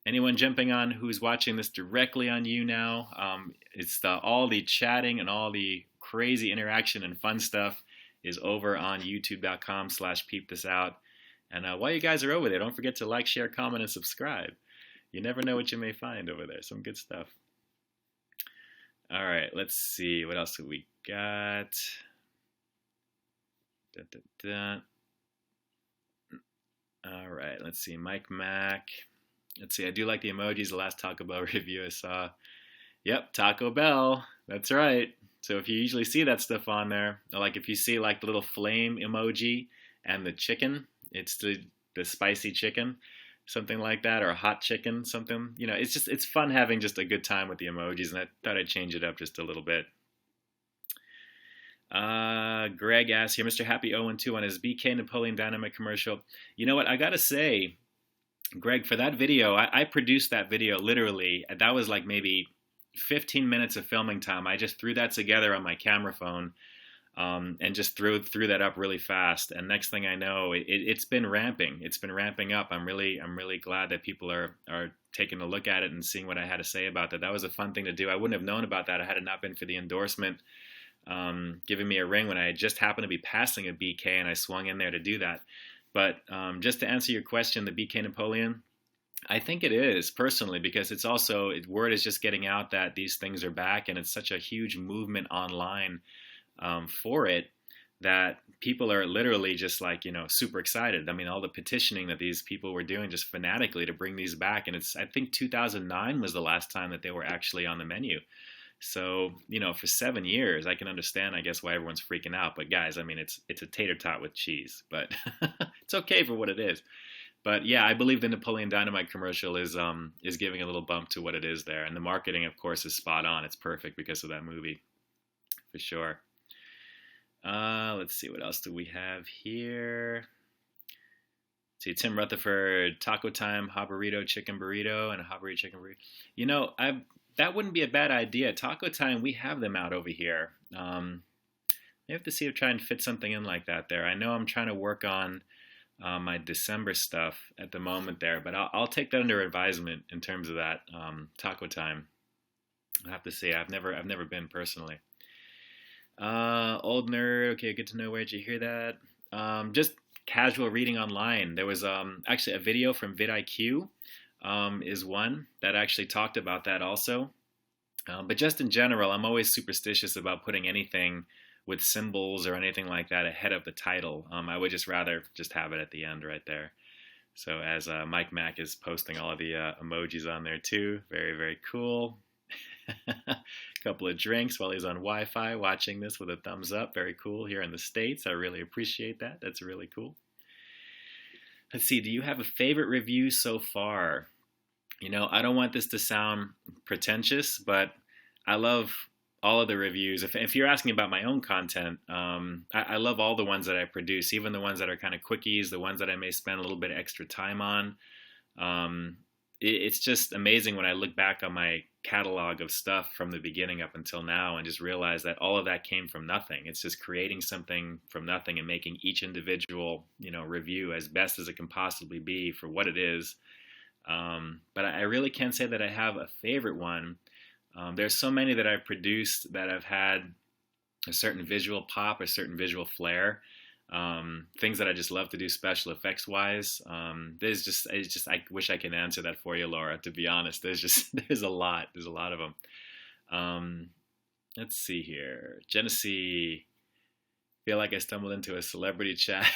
Anyone jumping on who's watching this directly on YouNow? It's all the chatting and all the crazy interaction and fun stuff is over on youtube.com/peepthisout. And while you guys are over there, don't forget to like, share, comment, and subscribe. You never know what you may find over there. Some good stuff. All right, let's see. What else have we got? All right, let's see. Mike Mack. Let's see. I do like the emojis. The last Taco Bell review I saw. Yep, Taco Bell. That's right. So if you usually see that stuff on there, like if you see like the little flame emoji and the chicken, it's the spicy chicken. Something like that, or a hot chicken, something. It's fun having just a good time with the emojis, and I thought I'd change it up just a little bit. Greg asks here, Mr. Happy 0-2 on his BK Napoleon Dynamite commercial. You know what, I gotta say, Greg, for that video, I produced that video literally. That was like maybe 15 minutes of filming time. I just threw that together on my camera phone. And just threw that up really fast. And next thing I know, it's been ramping. It's been ramping up. I'm really glad that people are taking a look at it and seeing what I had to say about that. That was a fun thing to do. I wouldn't have known about that had it not been for the endorsement giving me a ring when I just happened to be passing a BK and I swung in there to do that. But just to answer your question, the BK Napoleon, I think it is personally because it's also word is just getting out that these things are back, and it's such a huge movement online. For it, that people are literally just like, super excited. I mean, all the petitioning that these people were doing just fanatically to bring these back. And I think 2009 was the last time that they were actually on the menu. So, for 7 years, I can understand, I guess, why everyone's freaking out. But guys, I mean, it's a tater tot with cheese, but it's okay for what it is. But yeah, I believe the Napoleon Dynamite commercial is giving a little bump to what it is there, and the marketing, of course, is spot on. It's perfect because of that movie, for sure. Let's see, what else do we have here? See, Tim Rutherford, Taco Time, Habarito Chicken Burrito, and a Habarito Chicken Burrito. That wouldn't be a bad idea. Taco Time, we have them out over here. I have to see if try and fit something in like that there. I know I'm trying to work on my December stuff at the moment there, but I'll take that under advisement in terms of that Taco Time. I'll have to see. I've never been personally. Old nerd. Okay, good to know. Where'd you hear that? Just casual reading online. There was actually a video from vidIQ is one that actually talked about that also. But just in general, I'm always superstitious about putting anything with symbols or anything like that ahead of the title. I would just rather just have it at the end right there. So as Mike Mack is posting all of the emojis on there too. Very, very cool. Couple of drinks while he's on Wi-Fi watching this with a thumbs up. Very cool here in the States. I really appreciate that. That's really cool. Let's see. Do you have a favorite review so far? I don't want this to sound pretentious, but I love all of the reviews. If you're asking about my own content, I love all the ones that I produce, even the ones that are kind of quickies, the ones that I may spend a little bit of extra time on. It's just amazing when I look back on my catalog of stuff from the beginning up until now and just realize that all of that came from nothing. It's just creating something from nothing and making each individual, review as best as it can possibly be for what it is. But I really can't say that I have a favorite one. There's so many that I've produced that have had a certain visual pop, a certain visual flair. Things that I just love to do special effects wise. I wish I could answer that for you, Laura, to be honest. There's a lot of them. Let's see here. Genesee, feel like I stumbled into a celebrity chat.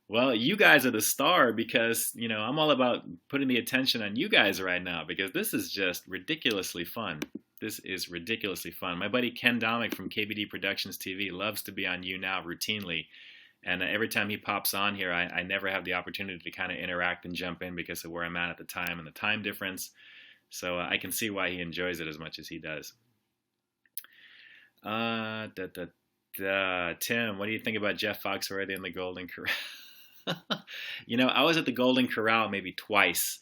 Well, you guys are the star because, I'm all about putting the attention on you guys right now because this is just ridiculously fun. This is ridiculously fun. My buddy Ken Domick from KBD Productions TV loves to be on YouNow routinely. And every time he pops on here, I never have the opportunity to kind of interact and jump in because of where I'm at the time and the time difference. So I can see why he enjoys it as much as he does. Tim, what do you think about Jeff Foxworthy and the Golden Corral? I was at the Golden Corral maybe twice.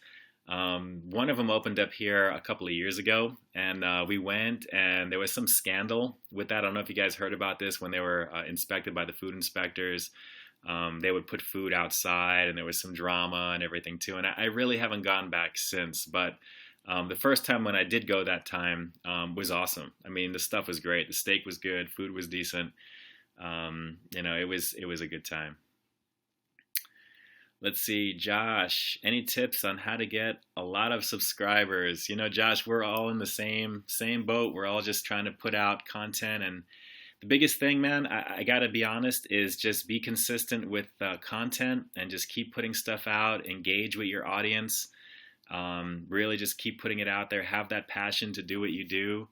One of them opened up here a couple of years ago, and we went, and there was some scandal with that. I don't know if you guys heard about this when they were inspected by the food inspectors. They would put food outside, and there was some drama and everything too. And I really haven't gone back since, but the first time when I did go that time was awesome. I mean, the stuff was great. The steak was good. Food was decent. It was a good time. Let's see, Josh, any tips on how to get a lot of subscribers? Josh, we're all in the same boat. We're all just trying to put out content. And the biggest thing, man, I got to be honest, is just be consistent with content and just keep putting stuff out, engage with your audience. Really just keep putting it out there. Have that passion to do what you do.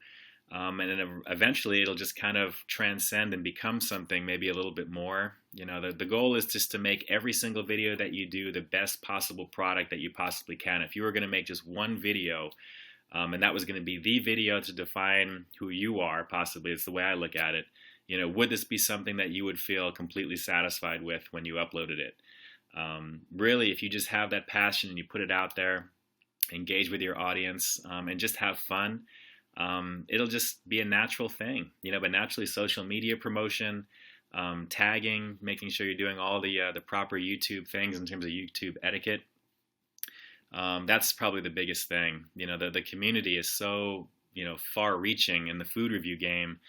And then eventually it'll just kind of transcend and become something maybe a little bit more. The goal is just to make every single video that you do the best possible product that you possibly can. If you were going to make just one video, and that was going to be the video to define who you are, possibly, it's the way I look at it, would this be something that you would feel completely satisfied with when you uploaded it? Really, if you just have that passion and you put it out there, engage with your audience, and just have fun, it'll just be a natural thing, but naturally social media promotion, tagging, making sure you're doing all the proper YouTube things in terms of YouTube etiquette. That's probably the biggest thing. The community is so, far reaching in the food review game,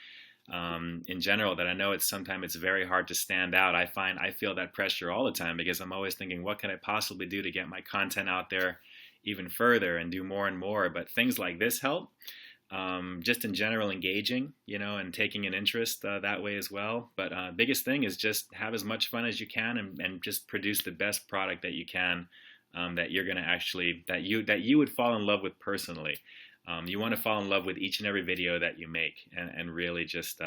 in general, that I know sometimes it's very hard to stand out. I feel that pressure all the time because I'm always thinking, what can I possibly do to get my content out there even further and do more and more? But things like this help. Just in general engaging, and taking an interest that way as well. But biggest thing is just have as much fun as you can and just produce the best product that you can, that you're going to actually, that you would fall in love with personally. You want to fall in love with each and every video that you make, and really just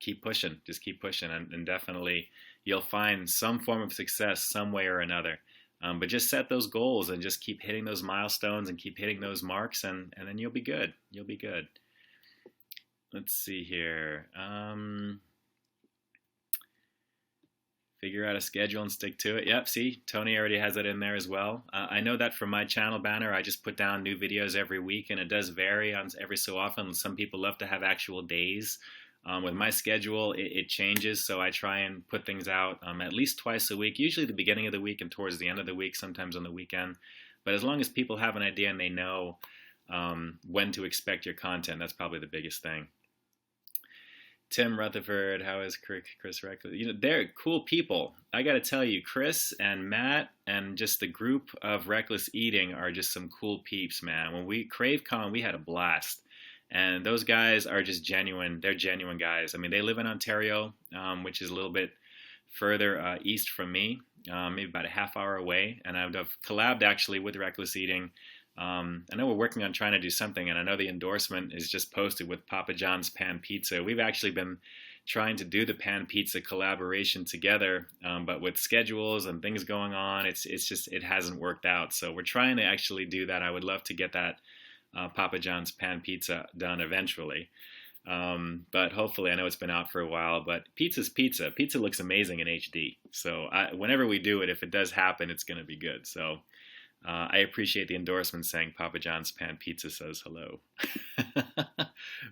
keep pushing. Just keep pushing, and definitely you'll find some form of success some way or another. But just set those goals and just keep hitting those milestones and keep hitting those marks, and then you'll be good. You'll be good. Let's see here. Figure out a schedule and stick to it. Yep, see, Tony already has that in there as well. I know that from my channel banner, I just put down new videos every week, and it does vary on every so often. Some people love to have actual days. With my schedule, it changes, so I try and put things out at least twice a week, usually the beginning of the week and towards the end of the week, sometimes on the weekend. But as long as people have an idea and they know when to expect your content, that's probably the biggest thing. Tim Rutherford, how is Chris Reckless? They're cool people. I got to tell you, Chris and Matt and just the group of Reckless Eating are just some cool peeps, man. When we CraveCon, we had a blast. And those guys are just genuine. They're genuine guys. I mean, they live in Ontario, which is a little bit further east from me, maybe about a half hour away. And I've collabed actually with Reckless Eating. I know we're working on trying to do something, and I know the endorsement is just posted with Papa John's Pan Pizza. We've actually been trying to do the Pan Pizza collaboration together, but with schedules and things going on, it hasn't worked out. So we're trying to actually do that. I would love to get that Papa John's Pan Pizza done eventually. But hopefully, I know it's been out for a while, but pizza's pizza. Pizza looks amazing in HD. So whenever we do it, if it does happen, it's going to be good. So I appreciate the endorsement saying Papa John's Pan Pizza says hello,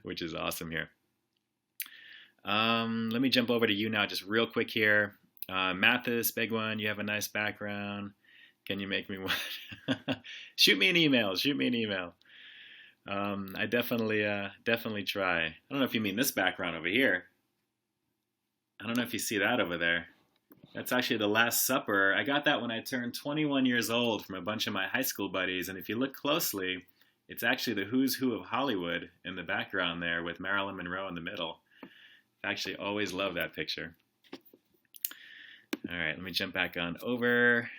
which is awesome here. Let me jump over to YouNow just real quick here. Mathis, big one, you have a nice background. Can you make me one? Shoot me an email. Shoot me an email. I definitely try. I don't know if you mean this background over here. I don't know if you see that over there. That's actually the Last Supper. I got that when I turned 21 years old from a bunch of my high school buddies. And if you look closely, it's actually the who's who of Hollywood in the background there with Marilyn Monroe in the middle. I actually always love that picture. All right, let me jump back on over.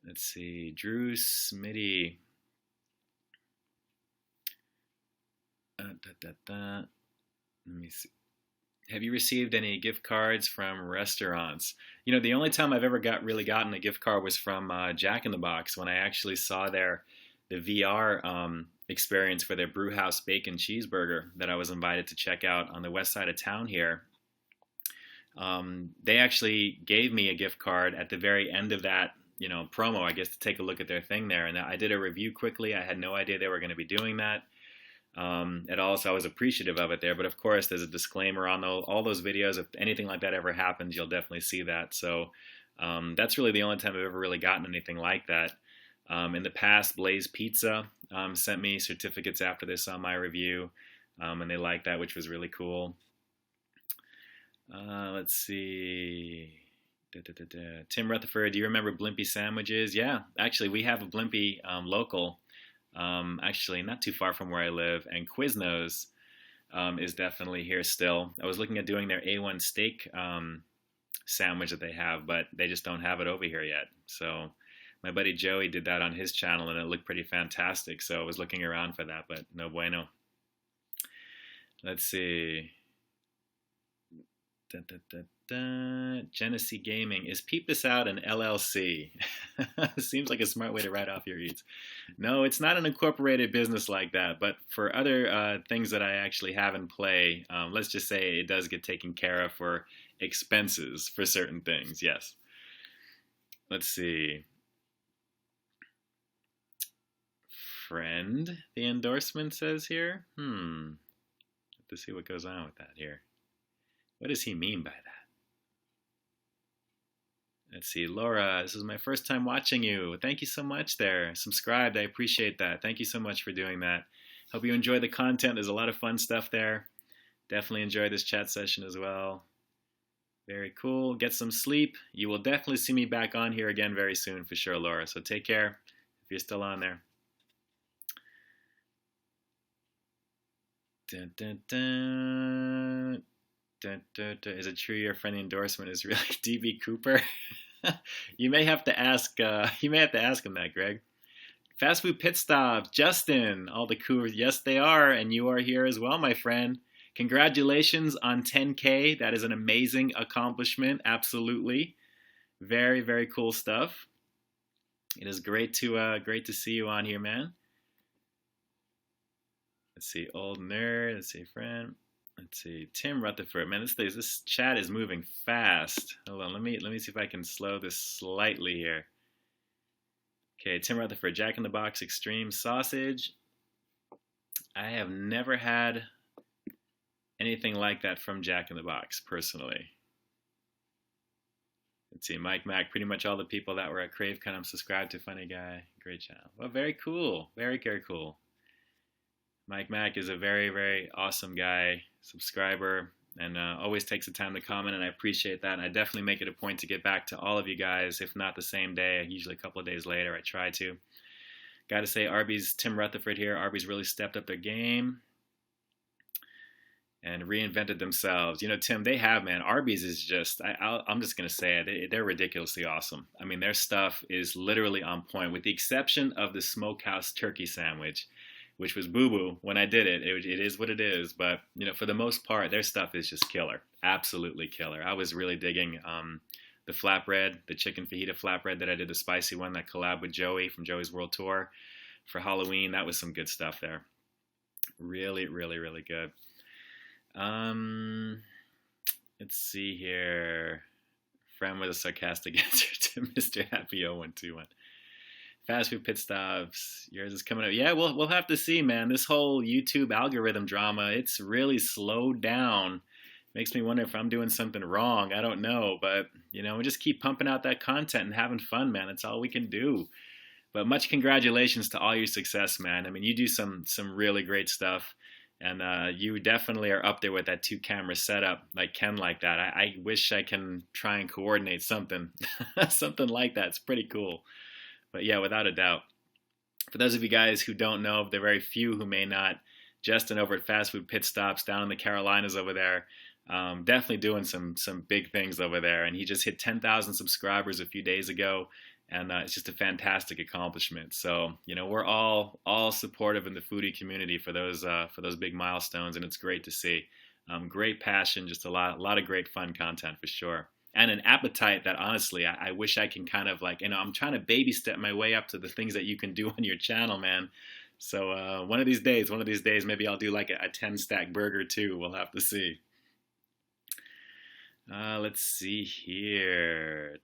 Let's see, Drew Smitty. Let me see. Have you received any gift cards from restaurants? The only time I've ever really gotten a gift card was from Jack in the Box when I actually saw the VR experience for their Brewhouse Bacon Cheeseburger that I was invited to check out on the west side of town here. They actually gave me a gift card at the very end of that promo, I guess, to take a look at their thing there. And I did a review quickly. I had no idea they were going to be doing that. At all, so I was appreciative of it there. But of course, there's a disclaimer on all those videos. If anything like that ever happens, you'll definitely see that. So that's really the only time I've ever really gotten anything like that. In the past, Blaze Pizza sent me certificates after they saw my review, and they liked that, which was really cool. Let's see. Tim Rutherford, do you remember Blimpie sandwiches? Yeah, actually, we have a Blimpie local. Actually not too far from where I live, and Quiznos is definitely here still. I was looking at doing their A1 steak sandwich that they have, but they just don't have it over here yet. So my buddy Joey did that on his channel, and it looked pretty fantastic. So I was looking around for that, but no bueno. Let's see. Genesee Gaming. Is Peep This Out an LLC? Seems like a smart way to write off your eats. No, it's not an incorporated business like that, but for other things that I actually have in play, let's just say it does get taken care of for expenses for certain things, yes. Let's see. Friend, the endorsement says here. Let's see what goes on with that here. What does he mean by that? Let's see, Laura, this is my first time watching you. Thank you so much there. Subscribed, I appreciate that. Thank you so much for doing that. Hope you enjoy the content. There's a lot of fun stuff there. Definitely enjoy this chat session as well. Very cool. Get some sleep. You will definitely see me back on here again very soon for sure, Laura. So take care if you're still on there. Dun, dun, dun. Is it true your friendly endorsement is really DB Cooper? You may have to ask. You may have to ask him that, Greg. Fast Food Pit Stop, Justin, all the cool, yes they are, and you are here as well, my friend. Congratulations on 10K. That is an amazing accomplishment, absolutely. Very, very cool stuff. It is great to see you on here, man. Let's see, old nerd. Let's see, friend. Let's see, Tim Rutherford. Man, this chat is moving fast. Hold on, let me see if I can slow this slightly here. Okay, Tim Rutherford, Jack in the Box Extreme Sausage. I have never had anything like that from Jack in the Box, personally. Let's see, Mike Mack, pretty much all the people that were at CraveCon, I'm subscribed to. Funny guy, great channel. Well, very cool, very, very cool. Mike Mack is a very, very awesome guy, subscriber, and always takes the time to comment, and I appreciate that. And I definitely make it a point to get back to all of you guys, if not the same day, usually a couple of days later. I try to. Got to say, Arby's, Tim Rutherford here, Arby's really stepped up their game and reinvented themselves. You know, Tim, they have, man. Arby's is just, I'm just going to say it, they're ridiculously awesome. I mean, their stuff is literally on point, with the exception of the smokehouse turkey sandwich, which was boo-boo when I did it. It is what it is. But, you know, for the most part, their stuff is just killer. Absolutely killer. I was really digging the flatbread, the chicken fajita flatbread that I did, the spicy one, that collab with Joey from Joey's World Tour for Halloween. That was some good stuff there. Really, really, really good. Let's see here. Friend with a sarcastic answer to Mr. Happy 0121. Fast Food Pit Stops, yours is coming up. Yeah, we'll have to see, man. This whole YouTube algorithm drama, it's really slowed down. Makes me wonder if I'm doing something wrong. I don't know, but, you know, we just keep pumping out that content and having fun, man. That's all we can do. But much congratulations to all your success, man. I mean, you do some really great stuff. And you definitely are up there with that 2-camera setup, like Ken, like that. I wish I can try and coordinate something, something like that. It's pretty cool. But yeah, without a doubt. For those of you guys who don't know, there are very few who may not, Justin over at Fast Food Pit Stops down in the Carolinas over there, definitely doing some big things over there. And he just hit 10,000 subscribers a few days ago. And it's just a fantastic accomplishment. So, you know, we're all supportive in the foodie community for those big milestones, and it's great to see. Great passion, just a lot of great fun content for sure, and an appetite that honestly I wish I can kind of, like, you know, I'm trying to baby step my way up to the things that you can do on your channel, man. So one of these days, maybe I'll do like a 10-stack burger too. We'll have to see. Let's see here.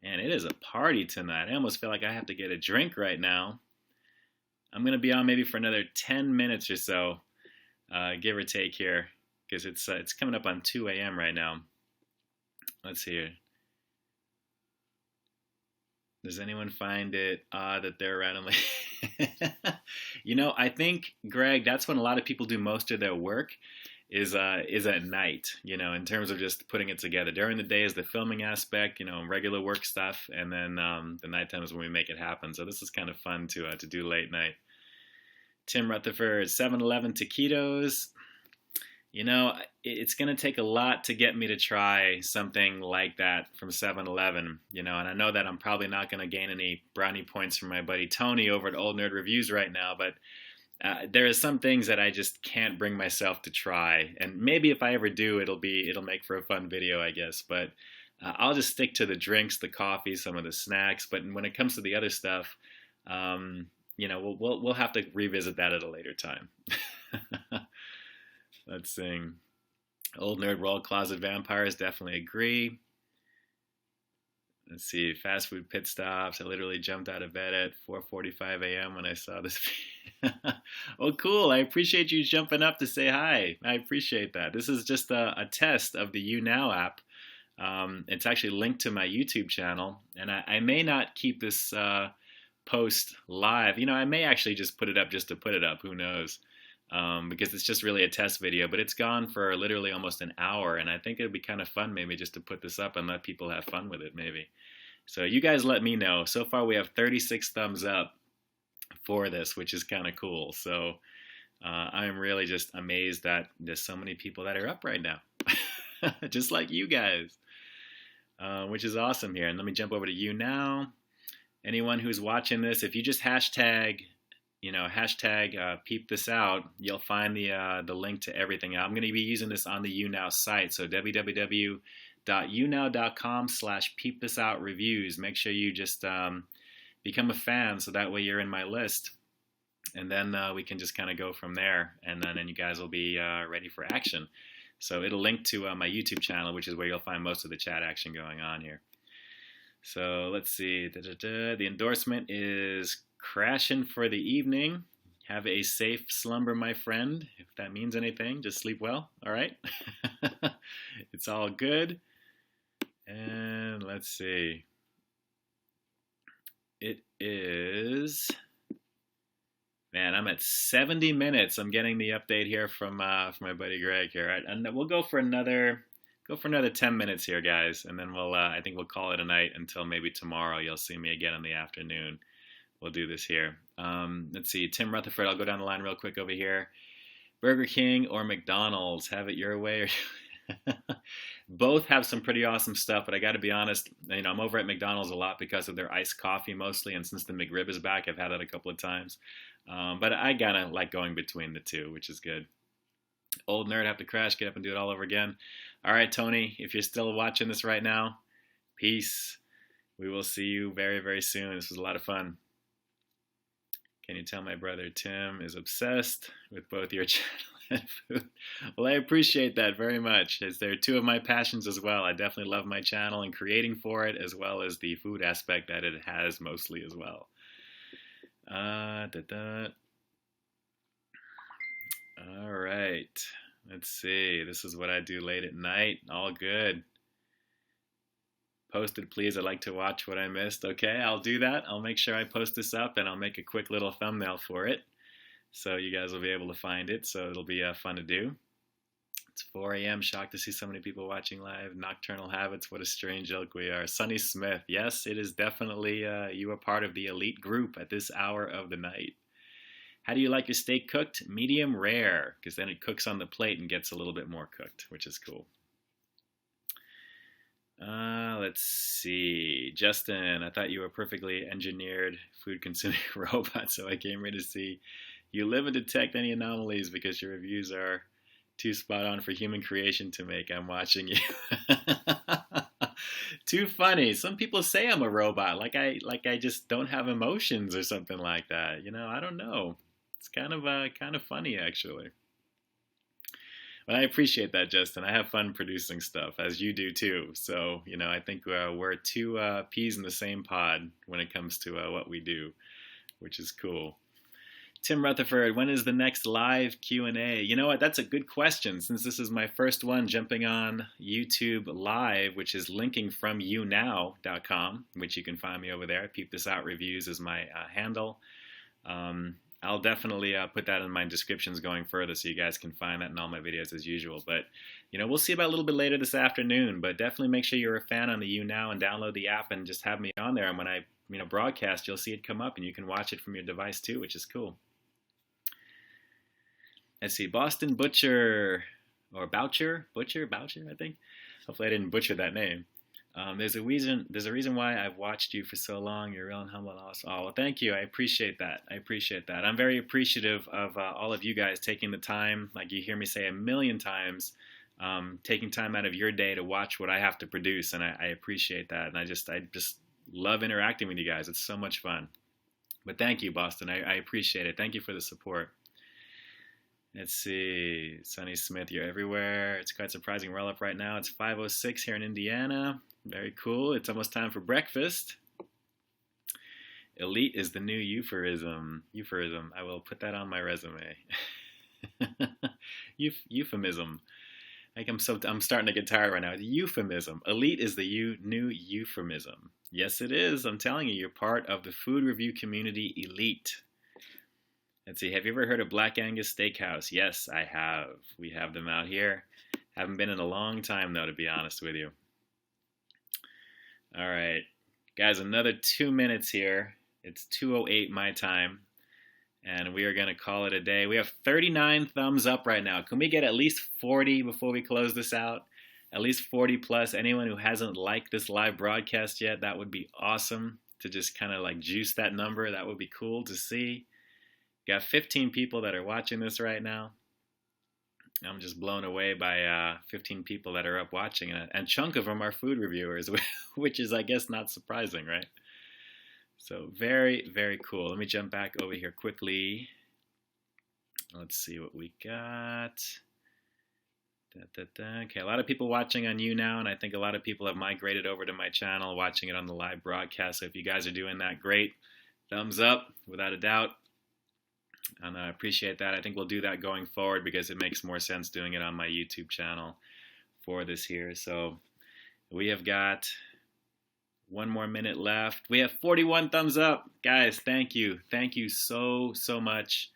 Man, it is a party tonight. I almost feel like I have to get a drink right now. I'm going to be on maybe for another 10 minutes or so, give or take here, because it's coming up on 2 a.m. right now. Let's see here. Does anyone find it odd that they're randomly? You know, I think, Greg, that's when a lot of people do most of their work. Is at night, you know, in terms of just putting it together. During the day is the filming aspect, you know, regular work stuff, and then the nighttime is when we make it happen. So this is kind of fun to do late night. Tim Rutherford, 7-Eleven taquitos. You know, it's going to take a lot to get me to try something like that from 7-Eleven, you know, and I know that I'm probably not going to gain any brownie points from my buddy Tony over at Old Nerd Reviews right now, but there are some things that I just can't bring myself to try, and maybe if I ever do, it'll make for a fun video, I guess. But I'll just stick to the drinks, the coffee, some of the snacks. But when it comes to the other stuff, you know, we'll have to revisit that at a later time. Let's sing. Old Nerd World Closet Vampires, definitely agree. Let's see, Fast Food Pit Stops. I literally jumped out of bed at 4:45 a.m. when I saw this. Oh, cool. I appreciate you jumping up to say hi. I appreciate that. This is just a test of the YouNow app. It's actually linked to my YouTube channel, and I may not keep this post live. You know, I may actually just put it up just to put it up. Who knows? Because it's just really a test video, but it's gone for literally almost an hour, and I think it'd be kind of fun maybe just to put this up and let people have fun with it maybe. So you guys let me know. So far we have 36 thumbs up for this, which is kind of cool. So I'm really just amazed that there's so many people that are up right now, just like you guys, which is awesome here. And let me jump over to YouNow. anyone who's watching this, if you just hashtag, peep this out, you'll find the link to everything. I'm going to be using this on the YouNow site, so www.younow.com/peep this out reviews. Make sure you just become a fan, so that way you're in my list, and then we can just kind of go from there, and then you guys will be ready for action. So it'll link to my YouTube channel, which is where you'll find most of the chat action going on here. So let's see. The endorsement is crashing for the evening. Have a safe slumber, my friend. If that means anything, just sleep well. All right. It's all good. And let's see. It is. Man, I'm at 70 minutes. I'm getting the update here from my buddy Greg here. Right? And we'll go for another 10 minutes here, guys, and then I think we'll call it a night until maybe tomorrow. You'll see me again in the afternoon. We'll do this here. Let's see, Tim Rutherford. I'll go down the line real quick over here. Burger King or McDonald's? Have it your way. Both have some pretty awesome stuff, but I got to be honest. I'm over at McDonald's a lot because of their iced coffee mostly, and since the McRib is back, I've had that a couple of times. But I gotta like going between the two, which is good. Old nerd, have to crash, get up and do it all over again. All right, Tony, if you're still watching this right now, peace. We will see you very, very soon. This was a lot of fun. Can you tell my brother Tim is obsessed with both your channel and food? Well, I appreciate that very much, as they're two of my passions as well. I definitely love my channel and creating for it, as well as the food aspect that it has mostly as well. All right, let's see. This is what I do late at night. All good. Post it, please. I'd like to watch what I missed. Okay, I'll do that. I'll make sure I post this up, and I'll make a quick little thumbnail for it, so you guys will be able to find it. So it'll be fun to do. It's 4 a.m. Shocked to see so many people watching live. Nocturnal habits. What a strange ilk we are. Sunny Smith. Yes, it is definitely you are part of the elite group at this hour of the night. How do you like your steak cooked? Medium rare, because then it cooks on the plate and gets a little bit more cooked, which is cool. Let's see. Justin, I thought you were a perfectly engineered food-consuming robot, so I came here to see you live and detect any anomalies because your reviews are too spot on for human creation to make. I'm watching you. Too funny. Some people say I'm a robot, like I just don't have emotions or something like that. I don't know. It's kind of funny actually. But I appreciate that, Justin. I have fun producing stuff, as you do too. So I think we're two peas in the same pod when it comes to what we do, which is cool. Tim Rutherford, when is the next live Q&A? You know what? That's a good question, since this is my first one jumping on YouTube Live, which is linking from YouNow.com, which you can find me over there. Peep This Out Reviews is my handle. I'll definitely put that in my descriptions going further, so you guys can find that in all my videos as usual. But, we'll see about a little bit later this afternoon. But definitely make sure you're a fan on the YouNow and download the app and just have me on there. And when I broadcast, you'll see it come up, and you can watch it from your device too, which is cool. Let's see, Boston Butcher, or Boucher, I think. Hopefully I didn't butcher that name. There's a reason why I've watched you for so long. You're real and humble and awesome. Oh, well, thank you. I appreciate that. I'm very appreciative of all of you guys taking the time, like you hear me say a million times, taking time out of your day to watch what I have to produce, and I appreciate that. And I just love interacting with you guys. It's so much fun. But thank you, Boston. I appreciate it. Thank you for the support. Let's see, Sunny Smith, you're everywhere. It's quite surprising. We're all up right now. It's 5:06 here in Indiana. Very cool. It's almost time for breakfast. Elite is the new euphemism. I will put that on my resume. Euphemism. I'm starting to get tired right now. It's euphemism. Elite is the new euphemism. Yes, it is. I'm telling you, you're part of the food review community elite. Let's see, have you ever heard of Black Angus Steakhouse? Yes, I have. We have them out here. Haven't been in a long time, though, to be honest with you. All right. Guys, another 2 minutes here. It's 2:08 my time, and we are going to call it a day. We have 39 thumbs up right now. Can we get at least 40 before we close this out? At least 40 plus. Anyone who hasn't liked this live broadcast yet, that would be awesome. to just kind of like juice that number. That would be cool to see. Got 15 people that are watching this right now. I'm just blown away by 15 people that are up watching, and a chunk of them are food reviewers, which is, I guess, not surprising, right? So very, very cool. Let me jump back over here quickly. Let's see what we got. Okay, a lot of people watching on YouNow, and I think a lot of people have migrated over to my channel, watching it on the live broadcast. So if you guys are doing that, great. Thumbs up, without a doubt. And I appreciate that. I think we'll do that going forward because it makes more sense doing it on my YouTube channel for this here. So we have got 1 more minute left. We have 41 thumbs up. Guys, thank you. Thank you so, so much.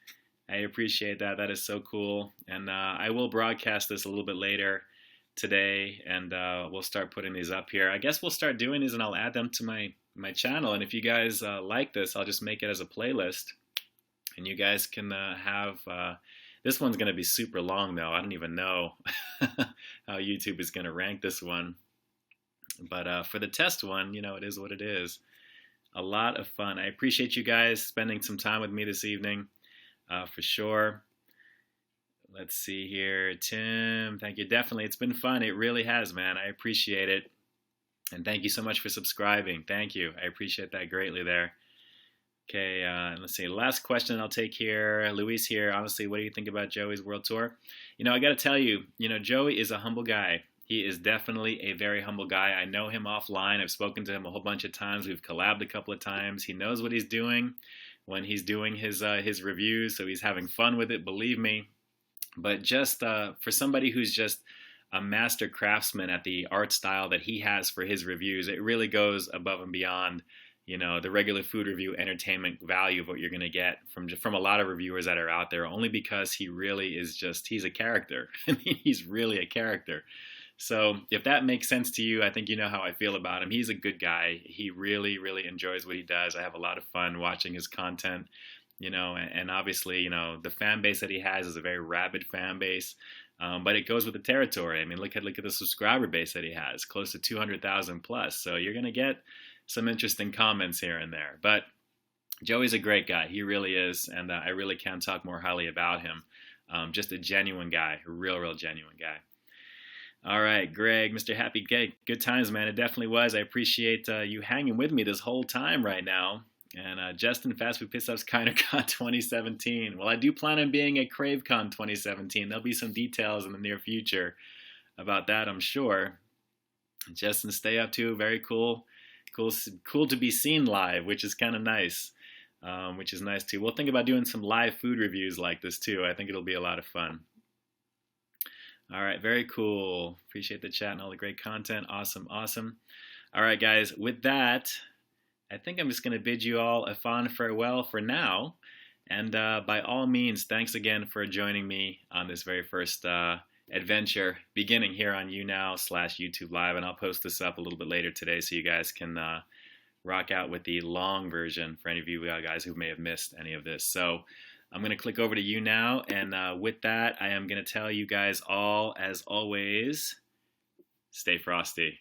I appreciate that. That is so cool. And I will broadcast this a little bit later today, and we'll start putting these up here. I guess we'll start doing these, and I'll add them to my channel. And if you guys like this, I'll just make it as a playlist. And you guys can have, this one's going to be super long though. I don't even know how YouTube is going to rank this one. But for the test one, you know, it is what it is. A lot of fun. I appreciate you guys spending some time with me this evening, for sure. Let's see here. Tim, thank you. Definitely. It's been fun. It really has, man. I appreciate it. And thank you so much for subscribing. Thank you. I appreciate that greatly there. Okay, let's see. Last question I'll take here. Luis here. Honestly, what do you think about Joey's world tour? You know, I got to tell you, Joey is a humble guy. He is definitely a very humble guy. I know him offline. I've spoken to him a whole bunch of times. We've collabed a couple of times. He knows what he's doing when he's doing his reviews, so he's having fun with it, believe me. But just for somebody who's just a master craftsman at the art style that he has for his reviews, it really goes above and beyond the regular food review entertainment value of what you're going to get from a lot of reviewers that are out there, only because he really is he's a character. I mean, he's really a character. So if that makes sense to you, I think you know how I feel about him. He's a good guy. He really, really enjoys what he does. I have a lot of fun watching his content, and obviously, the fan base that he has is a very rabid fan base. But it goes with the territory. I mean, look at the subscriber base that he has, close to 200,000 plus. So you're going to get some interesting comments here and there. But Joey's a great guy. He really is. And I really can't talk more highly about him. Just a genuine guy, a real, real genuine guy. All right, Greg, Mr. Happy Cake. Good times, man. It definitely was. I appreciate you hanging with me this whole time right now. And Justin, Fast Food Piss Ups KinderCon 2017. Well, I do plan on being at CraveCon 2017. There'll be some details in the near future about that, I'm sure. Justin, stay up too. Very cool. Cool to be seen live, which is kind of nice. Which is nice too. We'll think about doing some live food reviews like this too. I think it'll be a lot of fun. All right, very cool. Appreciate the chat and all the great content. Awesome, awesome. All right, guys, with that, I think I'm just going to bid you all a fond farewell for now. And by all means, thanks again for joining me on this very first adventure beginning here on YouNow/YouTube Live. And I'll post this up a little bit later today so you guys can rock out with the long version for any of you guys who may have missed any of this. So I'm going to click over to YouNow. And with that, I am going to tell you guys all, as always, stay frosty.